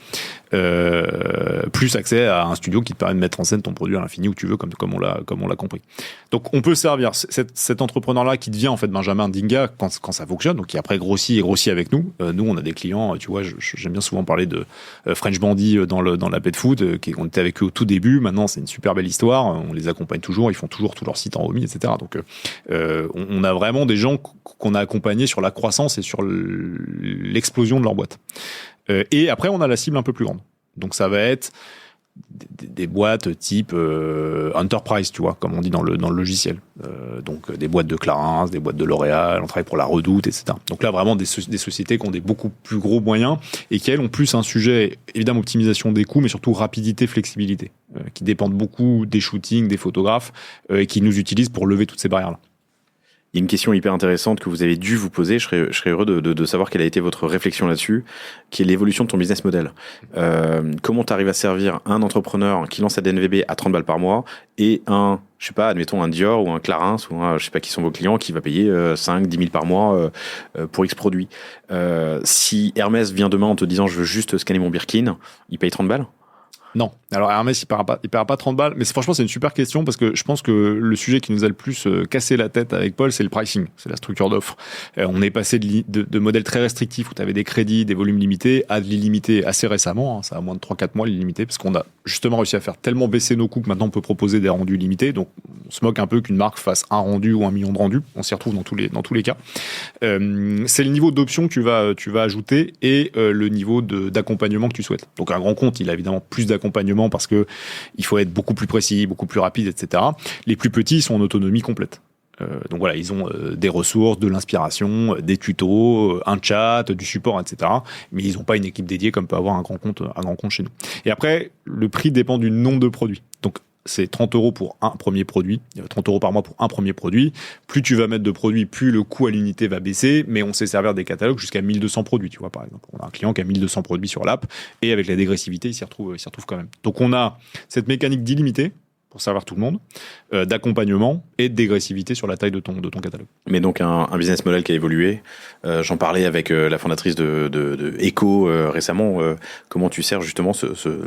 Plus accès à un studio qui te permet de mettre en scène ton produit à l'infini où tu veux, comme on l'a compris. Donc, on peut servir cet entrepreneur-là qui devient, en fait, Benjamin Dinga quand ça fonctionne, donc qui après grossit avec nous. Nous, on a des clients, tu vois, j'aime bien souvent parler de French Bandy dans la pet food, on était avec eux au tout début. Maintenant, c'est une super belle histoire. On les accompagne toujours. Ils font toujours tout leur site en Omi, etc. Donc, on a vraiment des gens qu'on a accompagnés sur la croissance et sur l'explosion de leur boîte. Et après, on a la cible un peu plus grande. Donc, ça va être des boîtes type Enterprise, tu vois, comme on dit dans le logiciel. Donc, des boîtes de Clarins, des boîtes de L'Oréal, on travaille pour la Redoute, etc. Donc là, vraiment des sociétés qui ont des beaucoup plus gros moyens et qui, elles, ont plus un sujet, évidemment, optimisation des coûts, mais surtout rapidité, flexibilité, qui dépendent beaucoup des shootings, des photographes, et qui nous utilisent pour lever toutes ces barrières-là. Il y a une question hyper intéressante que vous avez dû vous poser. Je serais heureux de savoir quelle a été votre réflexion là-dessus, qui est l'évolution de ton business model. Comment tu arrives à servir un entrepreneur qui lance sa DNVB à 30 balles par mois et admettons un Dior ou un Clarins ou je sais pas qui sont vos clients qui va payer 5, 10 000 par mois pour X produits. Si Hermès vient demain en te disant je veux juste scanner mon Birkin, il paye 30 balles ? Non. Alors Hermès, il paiera pas 30 balles. Mais franchement, c'est une super question parce que je pense que le sujet qui nous a le plus cassé la tête avec Paul, c'est le pricing, c'est la structure d'offre. On est passé de modèles très restrictifs où tu avais des crédits, des volumes limités, à de l'illimité assez récemment. Hein, ça a moins de 3-4 mois l'illimité parce qu'on a justement réussi à faire tellement baisser nos coûts que maintenant on peut proposer des rendus limités. Donc on se moque un peu qu'une marque fasse un rendu ou 1 million de rendus. On s'y retrouve dans tous les cas. C'est le niveau d'option que tu vas ajouter et le niveau d'accompagnement que tu souhaites. Donc un grand compte, il a évidemment plus d'accompagnement parce que il faut être beaucoup plus précis, beaucoup plus rapide, etc. Les plus petits sont en autonomie complète. Donc voilà, ils ont des ressources, de l'inspiration, des tutos, un chat, du support, etc. Mais ils n'ont pas une équipe dédiée comme peut avoir un grand compte chez nous. Et après, le prix dépend du nombre de produits. Donc c'est 30 € pour un premier produit, 30 € par mois pour un premier produit. Plus tu vas mettre de produits, plus le coût à l'unité va baisser, mais on sait servir des catalogues jusqu'à 1200 produits, tu vois, par exemple. On a un client qui a 1200 produits sur l'app, et avec la dégressivité, il s'y retrouve quand même. Donc on a cette mécanique d'illimité, pour servir tout le monde, d'accompagnement et de dégressivité sur la taille de ton catalogue. Mais donc un business model qui a évolué. J'en parlais avec la fondatrice de Echo récemment. Comment tu sers justement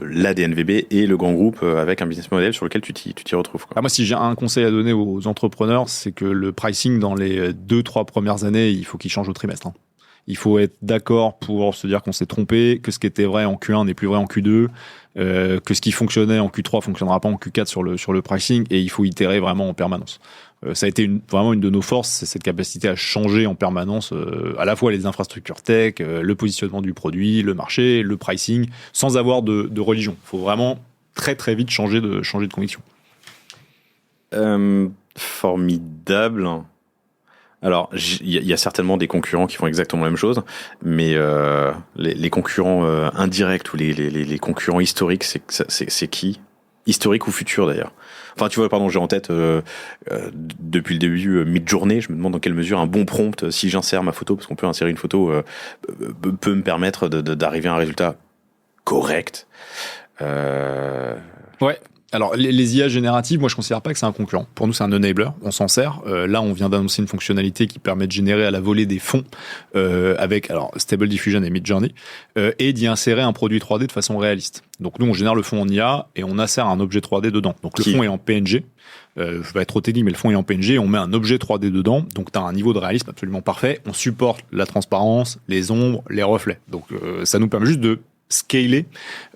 la DNVB et le grand groupe avec un business model sur lequel tu t'y retrouves, quoi. Ah, moi, si j'ai un conseil à donner aux entrepreneurs, c'est que le pricing dans les 2-3 premières années, il faut qu'il change au trimestre. Hein. Il faut être d'accord pour se dire qu'on s'est trompé, que ce qui était vrai en Q1 n'est plus vrai en Q2, que ce qui fonctionnait en Q3 fonctionnera pas en Q4 sur le pricing, et il faut itérer vraiment en permanence. Ça a été vraiment une de nos forces, c'est cette capacité à changer en permanence à la fois les infrastructures tech, le positionnement du produit, le marché, le pricing, sans avoir de religion. Il faut vraiment très très vite changer de conviction. Formidable. Alors, il y a certainement des concurrents qui font exactement la même chose, mais les concurrents indirects ou les concurrents historiques, c'est qui ? Historique ou futur, d'ailleurs. Enfin, tu vois, pardon, j'ai en tête, depuis le début, Midjourney, je me demande dans quelle mesure un bon prompt, si j'insère ma photo, parce qu'on peut insérer une photo, peut me permettre d'arriver à un résultat correct. Ouais. Alors, les IA génératives, moi, je considère pas que c'est un concurrent. Pour nous, c'est un enabler. On s'en sert. Là, on vient d'annoncer une fonctionnalité qui permet de générer à la volée des fonds avec Stable Diffusion et Midjourney et d'y insérer un produit 3D de façon réaliste. Donc, nous, on génère le fond en IA et on insère un objet 3D dedans. Donc, le fond est en PNG. Je vais être trop technique, mais le fond est en PNG. On met un objet 3D dedans. Donc, tu as un niveau de réalisme absolument parfait. On supporte la transparence, les ombres, les reflets. Donc, ça nous permet juste de scaler,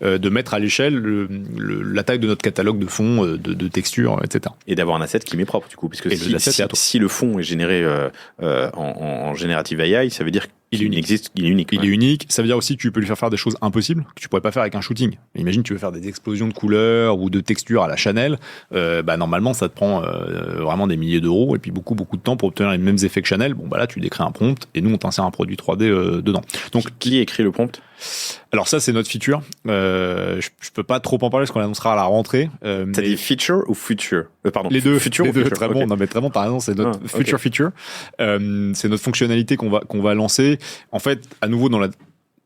de mettre à l'échelle la taille de notre catalogue de fonds, de textures, etc. Et d'avoir un asset qui m'est propre, du coup, puisque Et si le fond est généré en générative AI, ça veut dire qu'il existe, il est unique. Il est unique. Ça veut dire aussi que tu peux lui faire des choses impossibles que tu pourrais pas faire avec un shooting. Imagine, tu veux faire des explosions de couleurs ou de textures à la Chanel. Normalement, ça te prend vraiment des milliers d'euros et puis beaucoup de temps pour obtenir les mêmes effets que Chanel. Bon, là, tu décris un prompt et nous, on t'insère un produit 3D dedans. Donc, qui écrit le prompt? Alors ça, c'est notre feature. Je peux pas trop en parler parce qu'on l'annoncera à la rentrée. T'as dit feature ou future? Pardon. Les deux. Future les ou deux. future? Très bon. Non, mais très bon. T'as raison. C'est notre future feature. C'est notre fonctionnalité qu'on va lancer. En fait, à nouveau dans la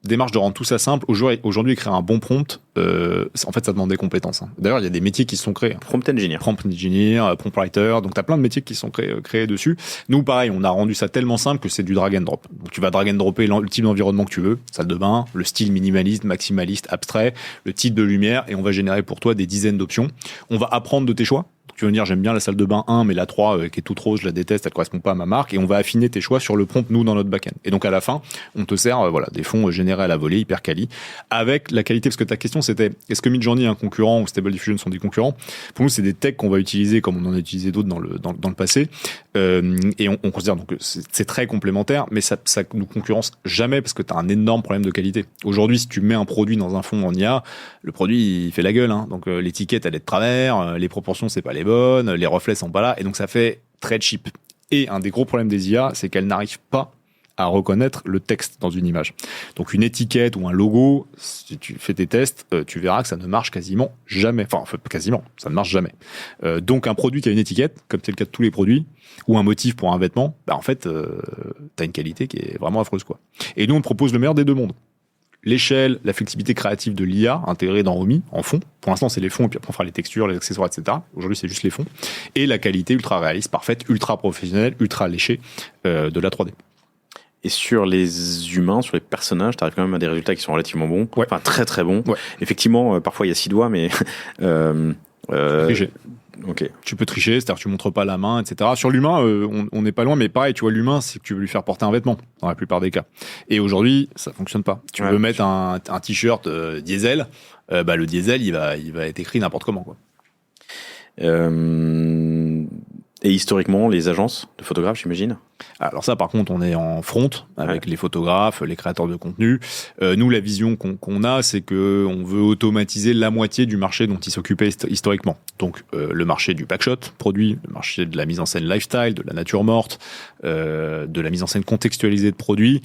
démarche de rendre tout ça simple. Aujourd'hui, écrire un bon prompt, en fait, ça demande des compétences. D'ailleurs, il y a des métiers qui se sont créés. Prompt engineer, prompt writer. Donc, tu as plein de métiers qui sont créés dessus. Nous, pareil, on a rendu ça tellement simple que c'est du drag and drop. Donc, tu vas drag and dropper le type d'environnement que tu veux, salle de bain, le style minimaliste, maximaliste, abstrait, le type de lumière, et on va générer pour toi des dizaines d'options. On va apprendre de tes choix. Tu vas me dire, j'aime bien la salle de bain 1, mais la 3, qui est toute rose, je la déteste, elle correspond pas à ma marque, et on va affiner tes choix sur le prompt, nous, dans notre back-end. Et donc, à la fin, on te sert, des fonds générés à la volée, hyper quali, avec la qualité, parce que ta question, c'était, est-ce que Midjourney est un concurrent ou Stable Diffusion sont des concurrents? Pour nous, c'est des techs qu'on va utiliser comme on en a utilisé d'autres dans le passé, et on considère donc que c'est très complémentaire, mais ça nous concurrence jamais parce que tu as un énorme problème de qualité. Aujourd'hui, si tu mets un produit dans un fond en IA, le produit, il fait la gueule, hein. Donc, l'étiquette, elle est de travers, les proportions, c'est pas les bonnes, les reflets sont pas là, et donc ça fait très cheap. Et un des gros problèmes des IA, c'est qu'elles n'arrivent pas à reconnaître le texte dans une image. Donc une étiquette ou un logo, si tu fais tes tests, tu verras que ça ne marche quasiment jamais. Enfin, quasiment, ça ne marche jamais. Donc un produit qui a une étiquette, comme c'est le cas de tous les produits, ou un motif pour un vêtement, en fait, t'as une qualité qui est vraiment affreuse, quoi. Et nous, on te propose le meilleur des deux mondes. L'échelle, la flexibilité créative de l'IA intégrée dans Romy, en fond. Pour l'instant, c'est les fonds, et puis après, on fera les textures, les accessoires, etc. Aujourd'hui, c'est juste les fonds. Et la qualité ultra réaliste, parfaite, ultra professionnelle, ultra léchée de la 3D. Et sur les humains, sur les personnages, tu arrives quand même à des résultats qui sont relativement bons. Ouais. Enfin, très très bons. Ouais. Effectivement, parfois il y a 6 doigts, mais... Tricher. Okay. Tu peux tricher, c'est-à-dire que tu montres pas la main, etc. Sur l'humain, on n'est pas loin, mais pareil, tu vois, l'humain, c'est que tu veux lui faire porter un vêtement, dans la plupart des cas. Et aujourd'hui, ça fonctionne pas. Tu veux mettre un t-shirt diesel, le diesel, il va être écrit n'importe comment, quoi. Et historiquement, les agences de photographes, j'imagine? Alors ça, par contre, on est en front avec les photographes, les créateurs de contenu. Nous, la vision qu'on a, c'est que on veut automatiser la moitié du marché dont ils s'occupaient historiquement. Donc, le marché du backshot produit, le marché de la mise en scène lifestyle, de la nature morte, de la mise en scène contextualisée de produits.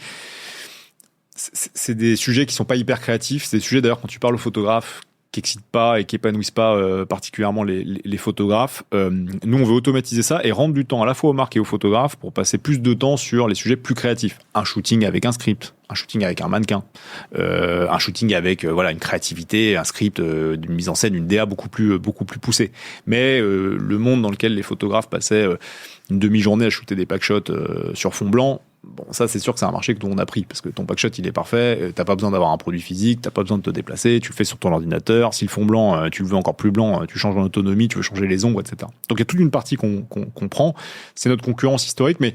C'est des sujets qui sont pas hyper créatifs. C'est des sujets, d'ailleurs, quand tu parles aux photographes, qui excitent pas et qui épanouissent pas particulièrement les photographes. Nous, on veut automatiser ça et rendre du temps à la fois aux marques et aux photographes pour passer plus de temps sur les sujets plus créatifs. Un shooting avec un script, un shooting avec un mannequin, un shooting avec une créativité, un script, d'une mise en scène, une DA beaucoup plus poussée. Mais le monde dans lequel les photographes passaient une demi-journée à shooter des packshots sur fond blanc, bon, ça, c'est sûr que c'est un marché que on a pris parce que ton packshot, il est parfait. T'as pas besoin d'avoir un produit physique, t'as pas besoin de te déplacer. Tu le fais sur ton ordinateur. Si le fond blanc, tu le veux encore plus blanc, tu changes en autonomie, tu veux changer les ombres, etc. Donc, il y a toute une partie qu'on prend. C'est notre concurrence historique, mais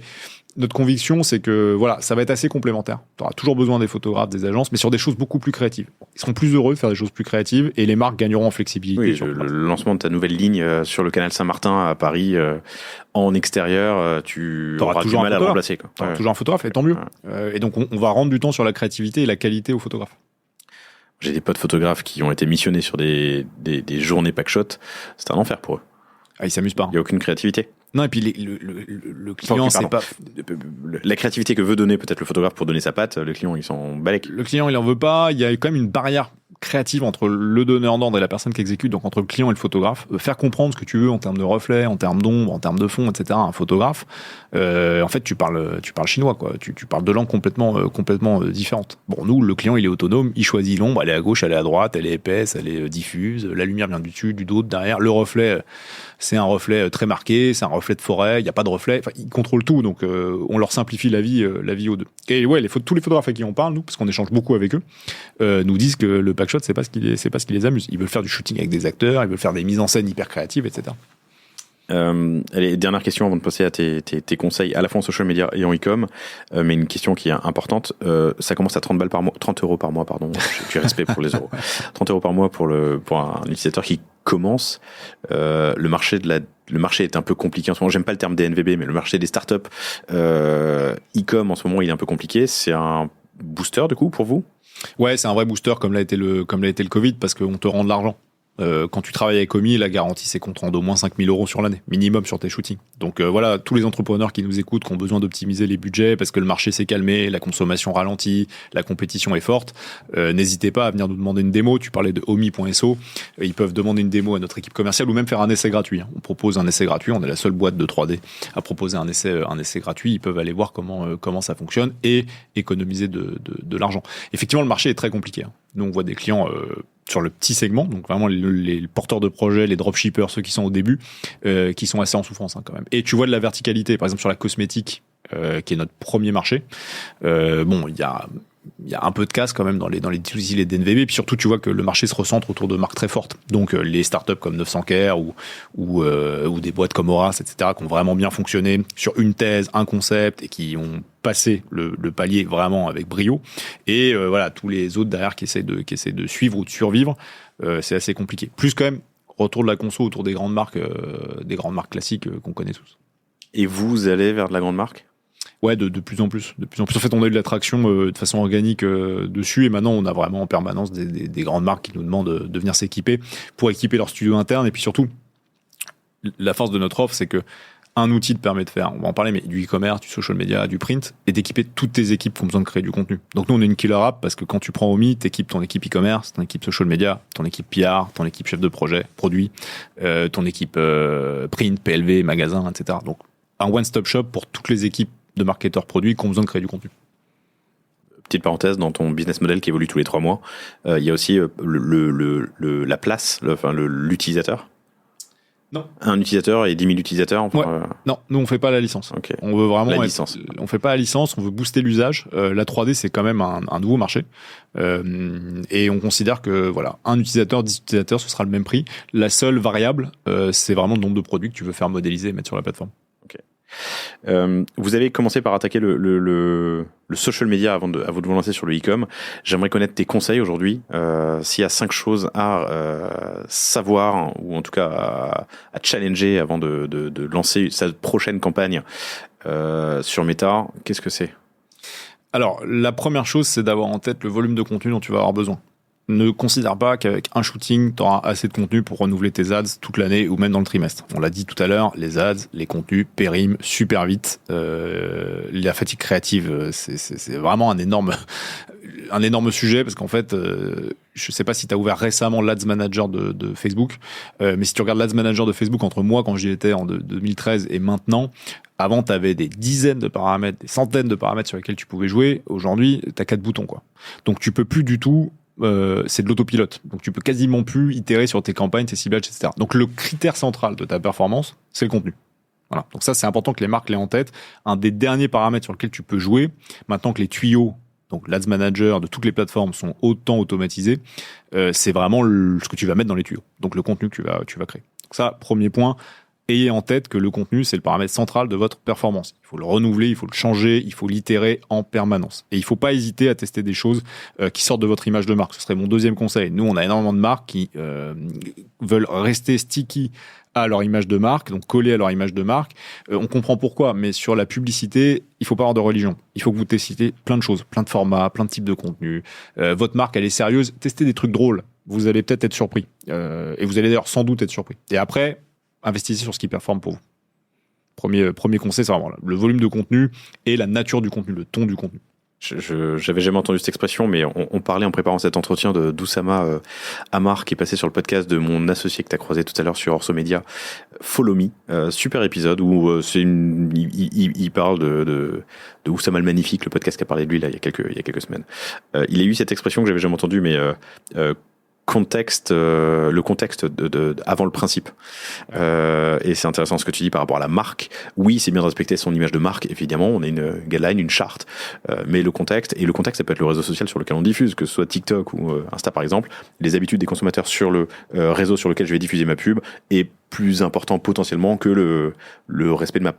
notre conviction, c'est que ça va être assez complémentaire. Tu auras toujours besoin des photographes, des agences, mais sur des choses beaucoup plus créatives. Ils seront plus heureux de faire des choses plus créatives et les marques gagneront en flexibilité. Oui, le lancement de ta nouvelle ligne sur le canal Saint-Martin à Paris, en extérieur, tu auras toujours du mal à le remplacer. Tu auras toujours un photographe, et tant mieux. Et donc, on va rendre du temps sur la créativité et la qualité aux photographes. J'ai des potes photographes qui ont été missionnés sur des journées packshot. C'est un enfer pour eux. Ah, ils s'amusent pas. Il n'y a aucune créativité. Non, et puis le client, c'est pas... La créativité que veut donner peut-être le photographe pour donner sa patte, le client, il s'en balèque. Le client, il en veut pas. Il y a quand même une barrière créative entre le donneur d'ordre et la personne qui exécute, donc entre le client et le photographe. Faire comprendre ce que tu veux en termes de reflets, en termes d'ombre, en termes de fond, etc. Un photographe, en fait, tu parles chinois, quoi. Tu parles deux langues complètement différentes. Bon, nous, le client, il est autonome, il choisit l'ombre, elle est à gauche, elle est à droite, elle est épaisse, elle est diffuse, la lumière vient du dessus, du dos, de derrière. Le reflet, c'est un reflet très marqué, c'est un reflet de forêt, il n'y a pas de reflet. Enfin, ils contrôlent tout, donc on leur simplifie la vie aux deux. Et ouais, tous les photographes à qui on parle, nous, parce qu'on échange beaucoup avec eux, nous disent que le packshot, c'est pas ce qui les amuse. Ils veulent faire du shooting avec des acteurs, ils veulent faire des mises en scène hyper créatives, etc. Allez, dernière question avant de passer à tes conseils à la fois en social media et en e-com, mais une question qui est importante. Ça commence à 30 euros par mois, pardon. J'ai du respect pour les euros. 30 euros par mois pour un utilisateur qui commence. Le marché est un peu compliqué en ce moment. J'aime pas le terme DNVB, mais le marché des startups e-com en ce moment, il est un peu compliqué. C'est un booster du coup pour vous? Ouais, c'est un vrai booster comme l'a été le Covid parce qu'on te rend de l'argent. Quand tu travailles avec Omi, la garantie c'est qu'on te rende au moins 5 000 euros sur l'année, minimum sur tes shootings. Donc voilà, tous les entrepreneurs qui nous écoutent, qui ont besoin d'optimiser les budgets parce que le marché s'est calmé, la consommation ralentit, la compétition est forte, n'hésitez pas à venir nous demander une démo. Tu parlais de Omi.so, ils peuvent demander une démo à notre équipe commerciale ou même faire un essai gratuit. On propose un essai gratuit, on est la seule boîte de 3D à proposer un essai gratuit. Ils peuvent aller voir comment ça fonctionne et économiser de l'argent. Effectivement, le marché est très compliqué. Nous, on voit des clients sur le petit segment, donc vraiment les porteurs de projets, les dropshippers, ceux qui sont au début, qui sont assez en souffrance quand même. Et tu vois de la verticalité, par exemple sur la cosmétique, qui est notre premier marché. Bon, il y a un peu de casse quand même dans les DNVB, puis surtout tu vois que le marché se recentre autour de marques très fortes. Donc les startups comme 900care ou des boîtes comme Horace, etc., qui ont vraiment bien fonctionné sur une thèse, un concept et qui ont passé le palier vraiment avec brio. Et voilà, tous les autres derrière qui essaient de suivre ou de survivre, c'est assez compliqué. Plus quand même retour de la conso autour des grandes marques classiques qu'on connaît tous. Et vous allez vers de la grande marque? Ouais, de plus en plus. En fait, on a eu de l'attraction de façon organique dessus, et maintenant, on a vraiment en permanence des grandes marques qui nous demandent de venir s'équiper pour équiper leur studio interne. Et puis surtout, la force de notre offre, c'est que un outil te permet de faire, on va en parler, mais du e-commerce, du social media, du print, et d'équiper toutes tes équipes qui ont besoin de créer du contenu. Donc nous, on est une killer app parce que quand tu prends Omi, t'équipes ton équipe e-commerce, ton équipe social media, ton équipe PR, ton équipe chef de projet, produit, ton équipe print, PLV, magasin, etc. Donc un one-stop shop pour toutes les équipes de marketeurs produits qui ont besoin de créer du contenu. Petite parenthèse, dans ton business model qui évolue tous les 3 mois, il y a aussi la place, l'utilisateur. Non. Un utilisateur et 10 000 utilisateurs. Ouais. Non, nous on fait pas la licence. Okay. On veut vraiment licence. On fait pas la licence, on veut booster l'usage. La 3D c'est quand même un nouveau marché et on considère que voilà, un utilisateur, 10 utilisateurs, ce sera le même prix. La seule variable, c'est vraiment le nombre de produits que tu veux faire modéliser et mettre sur la plateforme. Okay. Vous avez commencé par attaquer le social media avant de vous lancer sur le e-com. J'aimerais connaître tes conseils aujourd'hui. S'il y a 5 choses à savoir, ou en tout cas à challenger avant de lancer sa prochaine campagne sur Meta, qu'est-ce que c'est? Alors, la première chose, c'est d'avoir en tête le volume de contenu dont tu vas avoir besoin. Ne considère pas qu'avec un shooting, tu auras assez de contenu pour renouveler tes ads toute l'année ou même dans le trimestre. On l'a dit tout à l'heure, les ads, les contenus périment super vite. La fatigue créative, c'est vraiment un énorme sujet parce qu'en fait, je sais pas si tu as ouvert récemment l'Ads Manager de Facebook, mais si tu regardes l'Ads Manager de Facebook entre moi quand j'y étais en 2013 et maintenant, avant, tu avais des dizaines de paramètres, des centaines de paramètres sur lesquels tu pouvais jouer. Aujourd'hui, tu as 4 boutons, quoi. Donc tu peux plus du tout. C'est de l'autopilote. Donc tu peux quasiment plus itérer sur tes campagnes, tes ciblages, etc. Donc le critère central de ta performance, c'est le contenu. Voilà. Donc ça, c'est important que les marques l'aient en tête. Un des derniers paramètres sur lequel tu peux jouer, maintenant que les tuyaux, donc l'Ads Manager de toutes les plateformes sont autant automatisés, c'est vraiment ce que tu vas mettre dans les tuyaux. Donc le contenu que tu vas créer. Donc ça, premier point. Ayez en tête que le contenu, c'est le paramètre central de votre performance. Il faut le renouveler, il faut le changer, il faut l'itérer en permanence. Et il ne faut pas hésiter à tester des choses qui sortent de votre image de marque. Ce serait mon deuxième conseil. Nous, on a énormément de marques qui veulent rester sticky à leur image de marque, donc collés à leur image de marque. On comprend pourquoi, mais sur la publicité, il ne faut pas avoir de religion. Il faut que vous testiez plein de choses, plein de formats, plein de types de contenus. Votre marque, elle est sérieuse. Testez des trucs drôles. Vous allez peut-être être surpris. Et vous allez d'ailleurs sans doute être surpris. Et après, investissez sur ce qui performe pour vous. Premier conseil, c'est vraiment le volume de contenu et la nature du contenu, le ton du contenu. J'avais jamais entendu cette expression, mais on parlait en préparant cet entretien d'Oussama Amar, qui est passé sur le podcast de mon associé que tu as croisé tout à l'heure sur Orso Media, Follow Me. Super épisode où il parle de Oussama le Magnifique, le podcast qui a parlé de lui là, il y a quelques semaines. Il a eu cette expression que j'avais jamais entendue, mais le contexte avant le principe. Et c'est intéressant ce que tu dis par rapport à la marque. Oui, c'est bien de respecter son image de marque. Évidemment, on a une guideline, une charte. Mais le contexte, ça peut être le réseau social sur lequel on diffuse, que ce soit TikTok ou Insta par exemple. Les habitudes des consommateurs sur le réseau sur lequel je vais diffuser ma pub est plus important potentiellement que le respect de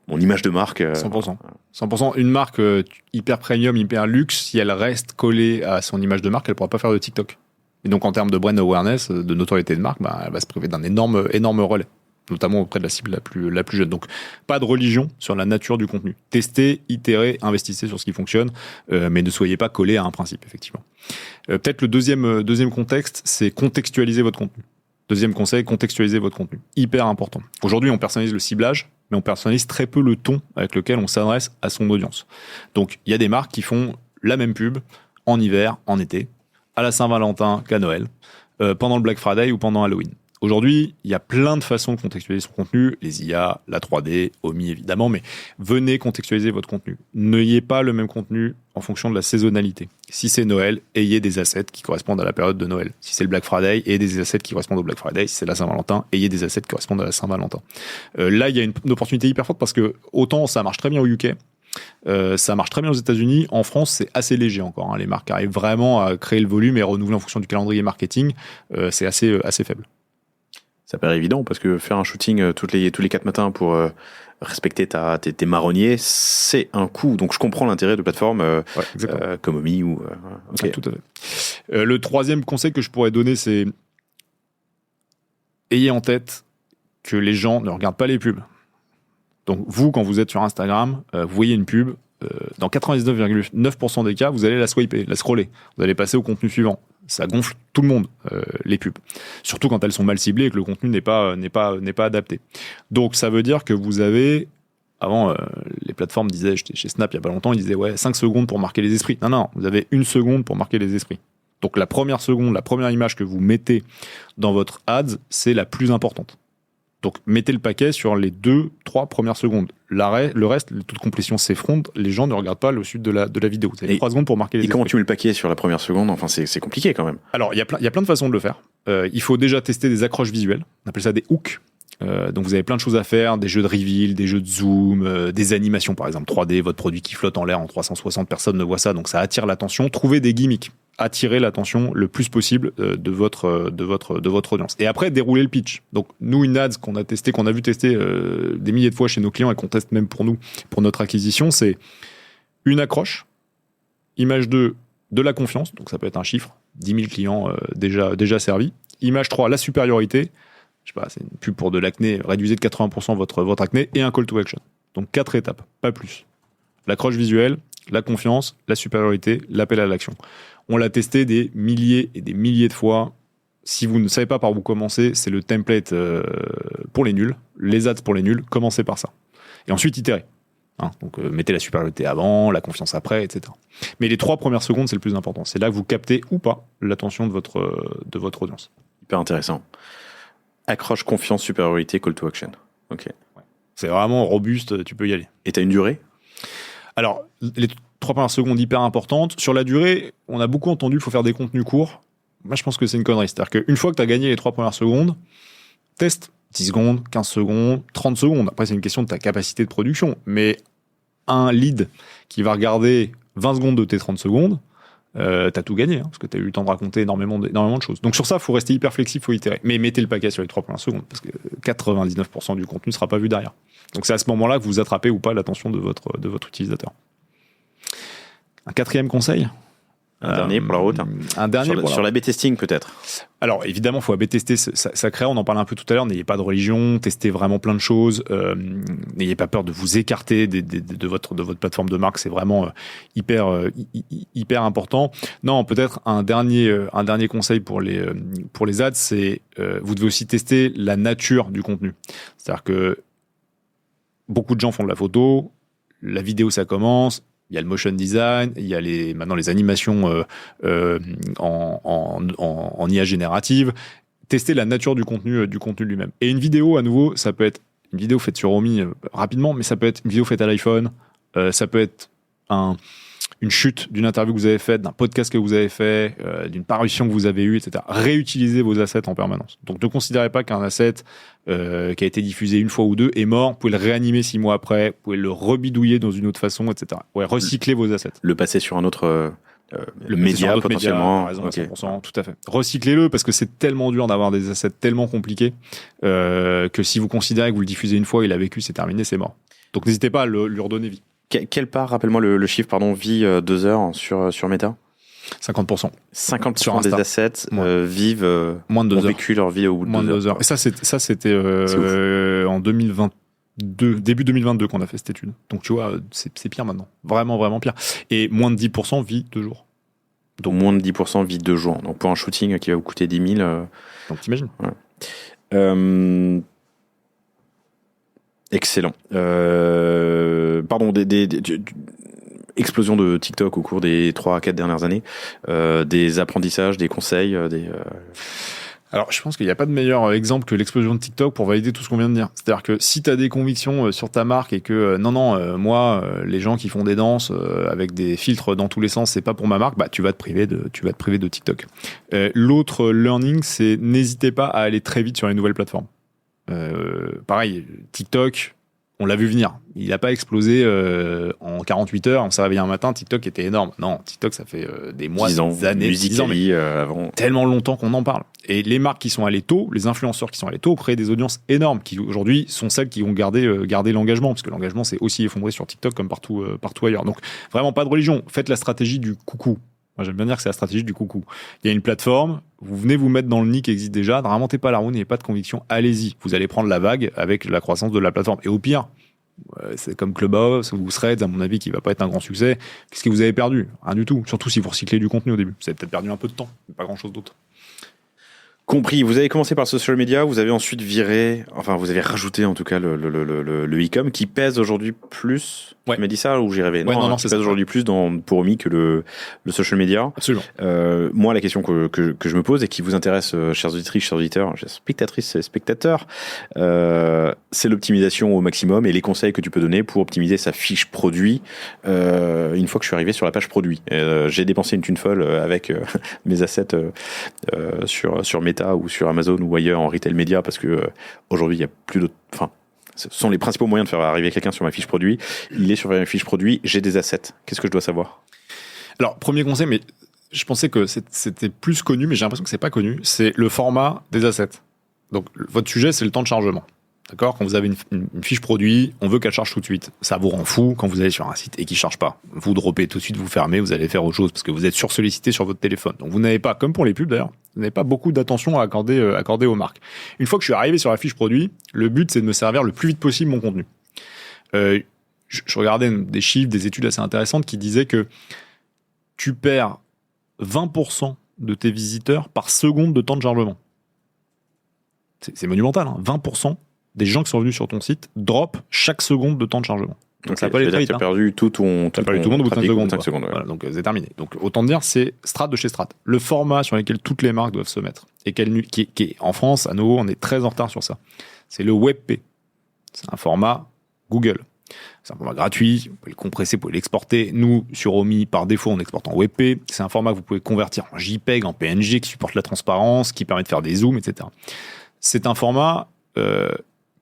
mon image de marque. 100%. 100%. Une marque hyper premium, hyper luxe, si elle reste collée à son image de marque, elle ne pourra pas faire de TikTok. Et donc, en termes de brand awareness, de notoriété de marque, elle va se priver d'un énorme relais, notamment auprès de la cible la plus jeune. Donc, pas de religion sur la nature du contenu. Testez, itérez, investissez sur ce qui fonctionne, mais ne soyez pas collés à un principe, effectivement. Peut-être le deuxième contexte, c'est contextualiser votre contenu. Deuxième conseil, contextualiser votre contenu. Hyper important. Aujourd'hui, on personnalise le ciblage, mais on personnalise très peu le ton avec lequel on s'adresse à son audience. Donc, il y a des marques qui font la même pub en hiver, en été, à la Saint-Valentin qu'à Noël, pendant le Black Friday ou pendant Halloween. Aujourd'hui, il y a plein de façons de contextualiser son contenu, les IA, la 3D, OMI évidemment, mais venez contextualiser votre contenu. N'ayez pas le même contenu en fonction de la saisonnalité. Si c'est Noël, ayez des assets qui correspondent à la période de Noël. Si c'est le Black Friday, ayez des assets qui correspondent au Black Friday. Si c'est la Saint-Valentin, ayez des assets qui correspondent à la Saint-Valentin. Là, il y a une opportunité hyper forte parce que autant ça marche très bien au UK, ça marche très bien aux États-Unis. En France, c'est assez léger encore. Les marques arrivent vraiment à créer le volume et renouveler en fonction du calendrier marketing. C'est assez faible. Ça paraît évident parce que faire un shooting tous les 4 matins pour respecter tes marronniers, c'est un coût. Donc je comprends l'intérêt de plateformes comme Omi ou. Okay. Tout à fait. Le troisième conseil que je pourrais donner, c'est ayez en tête que les gens ne regardent pas les pubs. Donc vous, quand vous êtes sur Instagram, vous voyez une pub, dans 99,9% des cas, vous allez la swiper, la scroller. Vous allez passer au contenu suivant. Ça gonfle tout le monde, les pubs. Surtout quand elles sont mal ciblées et que le contenu n'est pas adapté. Donc ça veut dire que vous avez... Avant, les plateformes disaient, j'étais chez Snap il n'y a pas longtemps, ils disaient 5 secondes pour marquer les esprits. Non, vous avez 1 seconde pour marquer les esprits. Donc la première seconde, la première image que vous mettez dans votre ads, c'est la plus importante. Donc, mettez le paquet sur les 2-3 premières secondes. Le reste, le taux de complétion s'effondre. Les gens ne regardent pas le suite de la vidéo. Vous avez 3 secondes pour marquer les esprits. Et comment tu mets le paquet sur la première seconde ? Enfin, c'est compliqué quand même. Alors, il y a plein de façons de le faire. Il faut déjà tester des accroches visuelles. On appelle ça des hooks. Donc, vous avez plein de choses à faire. Des jeux de reveal, des jeux de zoom, des animations, par exemple 3D, votre produit qui flotte en l'air en 360, personne ne voit ça. Donc, ça attire l'attention. Trouvez des gimmicks. Attirer l'attention le plus possible de votre audience. Et après, dérouler le pitch. Donc, nous, une ads qu'on a vu tester des milliers de fois chez nos clients et qu'on teste même pour nous, pour notre acquisition, c'est une accroche, image 2, de la confiance. Donc, ça peut être un chiffre, 10 000 clients déjà servis. Image 3, la supériorité. Je sais pas, c'est une pub pour de l'acné, réduisez de 80% votre acné et un call to action. Donc, 4 étapes, pas plus. L'accroche visuelle, la confiance, la supériorité, l'appel à l'action. On l'a testé des milliers et des milliers de fois. Si vous ne savez pas par où commencer, c'est le template pour les nuls, les ads pour les nuls, commencez par ça. Et ensuite, itérez. Donc, mettez la supériorité avant, la confiance après, etc. Mais les 3 premières secondes, c'est le plus important. C'est là que vous captez ou pas l'attention de votre audience. Hyper intéressant. Accroche, confiance, supériorité, call to action. Ok. Ouais. C'est vraiment robuste, tu peux y aller. Et tu as une durée ? Alors, les 3 premières secondes hyper importantes. Sur la durée, on a beaucoup entendu qu'il faut faire des contenus courts. Moi, je pense que c'est une connerie. C'est-à-dire qu'une fois que tu as gagné les 3 premières secondes, teste 10 secondes, 15 secondes, 30 secondes. Après, c'est une question de ta capacité de production. Mais un lead qui va regarder 20 secondes de tes 30 secondes, t'as tout gagné, parce que t'as eu le temps de raconter énormément de choses. Donc sur ça, il faut rester hyper flexible, il faut itérer. Mais mettez le paquet sur les 3 premières secondes, parce que 99% du contenu ne sera pas vu derrière. Donc c'est à ce moment-là que vous attrapez ou pas l'attention de votre utilisateur. Un 4e conseil. Un dernier pour la route. Un dernier sur l'A/B testing peut-être. Alors évidemment, il faut A/B tester, ça crée, on en parlait un peu tout à l'heure, n'ayez pas de religion, testez vraiment plein de choses, n'ayez pas peur de vous écarter de votre plateforme de marque, c'est vraiment hyper important. Non, peut-être un dernier conseil pour les ads, c'est vous devez aussi tester la nature du contenu. C'est-à-dire que beaucoup de gens font de la photo, la vidéo ça commence. Il y a le motion design, il y a maintenant les animations en IA générative. Tester la nature du contenu lui-même. Et une vidéo, à nouveau, ça peut être une vidéo faite sur Omi rapidement, mais ça peut être une vidéo faite à l'iPhone, ça peut être une chute d'une interview que vous avez faite, d'un podcast que vous avez fait, d'une parution que vous avez eue, etc. Réutilisez vos assets en permanence. Donc ne considérez pas qu'un asset qui a été diffusé une fois ou deux est mort. Vous pouvez le réanimer 6 mois après, vous pouvez le rebidouiller dans une autre façon, etc. Ouais, recyclez vos assets. Le passer sur un autre Le média potentiellement. Média, raison, Ok. 100%, tout à fait. Recyclez-le parce que c'est tellement dur d'avoir des assets tellement compliqués que si vous considérez que vous le diffusez une fois, il a vécu, c'est terminé, c'est mort. Donc n'hésitez pas à lui redonner vie. Quelle part, rappelle-moi le chiffre, pardon, vit 2 heures sur Meta? 50%. 50% Sur Insta. des assets vivent, Moins de 2 ont heures. vécu leur vie au bout de Moins de 2 2 heures. Et ça, c'était en 2022, début 2022 qu'on a fait cette étude. Donc tu vois, c'est pire maintenant. Vraiment, vraiment pire. Et moins de 10% vit 2 jours. Donc moins de 10% vit 2 jours. Donc pour un shooting qui va vous coûter 10 000. Donc t'imagines. Excellent. Pardon, explosion de TikTok au cours des 3 à 4 dernières années. Des apprentissages, des conseils, Alors, je pense qu'il n'y a pas de meilleur exemple que l'explosion de TikTok pour valider tout ce qu'on vient de dire. C'est-à-dire que si tu as des convictions sur ta marque et que moi, les gens qui font des danses avec des filtres dans tous les sens, c'est pas pour ma marque, bah tu vas te priver de TikTok. L'autre learning, c'est n'hésitez pas à aller très vite sur les nouvelles plateformes. Pareil, TikTok, on l'a vu venir. Il n'a pas explosé en 48 heures. On s'est réveillé un matin, TikTok était énorme. Non, TikTok, ça fait des mois, 10 ans, des années, 10 ans, mais avant. tellement longtemps qu'on en parle. Et les marques qui sont allées tôt, les influenceurs qui sont allés tôt, créent des audiences énormes qui aujourd'hui sont celles qui ont gardé l'engagement, parce que l'engagement s'est aussi effondré sur TikTok comme partout ailleurs. Donc vraiment pas de religion. Faites la stratégie du coucou. Moi, j'aime bien dire que c'est la stratégie du coucou. Il y a une plateforme, vous venez vous mettre dans le nid qui existe déjà, ne remontez pas la roue, n'ayez pas de conviction, allez-y. Vous allez prendre la vague avec la croissance de la plateforme. Et au pire, c'est comme Clubhouse ou Threads, à mon avis, qui va pas être un grand succès. Qu'est-ce que vous avez perdu? Rien du tout. Surtout si vous recyclez du contenu au début. Vous avez peut-être perdu un peu de temps, mais pas grand-chose d'autre. Compris. Vous avez commencé par le social media, vous avez ensuite vous avez rajouté en tout cas le e-com qui pèse aujourd'hui plus. Ouais. Tu m'as dit ça ou j'ai rêvé? Ouais, non, qui c'est pèse ça. aujourd'hui plus pour Omi que le social media. Absolument. Moi, la question que je me pose et qui vous intéresse, chers auditrices, chers auditeurs, chers spectatrices et spectateurs, c'est l'optimisation au maximum et les conseils que tu peux donner pour optimiser sa fiche produit une fois que je suis arrivé sur la page produit. J'ai dépensé une thune folle avec mes assets sur Meta ou sur Amazon ou ailleurs en retail média parce que aujourd'hui, il y a plus d'autres... Enfin, ce sont les principaux moyens de faire arriver quelqu'un sur ma fiche produit. Il est sur ma fiche produit, j'ai des assets. Qu'est-ce que je dois savoir? Alors, premier conseil, mais je pensais que c'était plus connu, mais j'ai l'impression que c'est pas connu, c'est le format des assets. Donc, votre sujet, c'est le temps de chargement. D'accord? Quand vous avez une fiche produit, on veut qu'elle charge tout de suite. Ça vous rend fou quand vous allez sur un site et qu'il charge pas. Vous droppez tout de suite, vous fermez, vous allez faire autre chose parce que vous êtes sursollicité sur votre téléphone. Donc, vous n'avez pas, comme pour les pubs d'ailleurs, vous n'avez pas beaucoup d'attention à accorder aux marques. Une fois que je suis arrivé sur la fiche produit, le but, c'est de me servir le plus vite possible mon contenu. Je regardais des chiffres, des études assez intéressantes qui disaient que tu perds 20% de tes visiteurs par seconde de temps de chargement. C'est monumental, hein. 20% des gens qui sont venus sur ton site drop chaque seconde de temps de chargement. Donc ça va pas aller très vite. Tu as perdu tout ton... Tu as perdu tout le monde au bout de 5 secondes. 5 secondes, ouais. Voilà, donc c'est terminé. Donc autant dire, c'est strat de chez strat. Le format sur lequel toutes les marques doivent se mettre. Et qui est en France, à nouveau, on est très en retard sur ça. C'est le WebP. C'est un format Google. C'est un format gratuit, vous pouvez le compresser, vous pouvez l'exporter. Nous, sur Omi, par défaut, on exporte en WebP. C'est un format que vous pouvez convertir en JPEG, en PNG, qui supporte la transparence, qui permet de faire des zooms, etc. C'est un format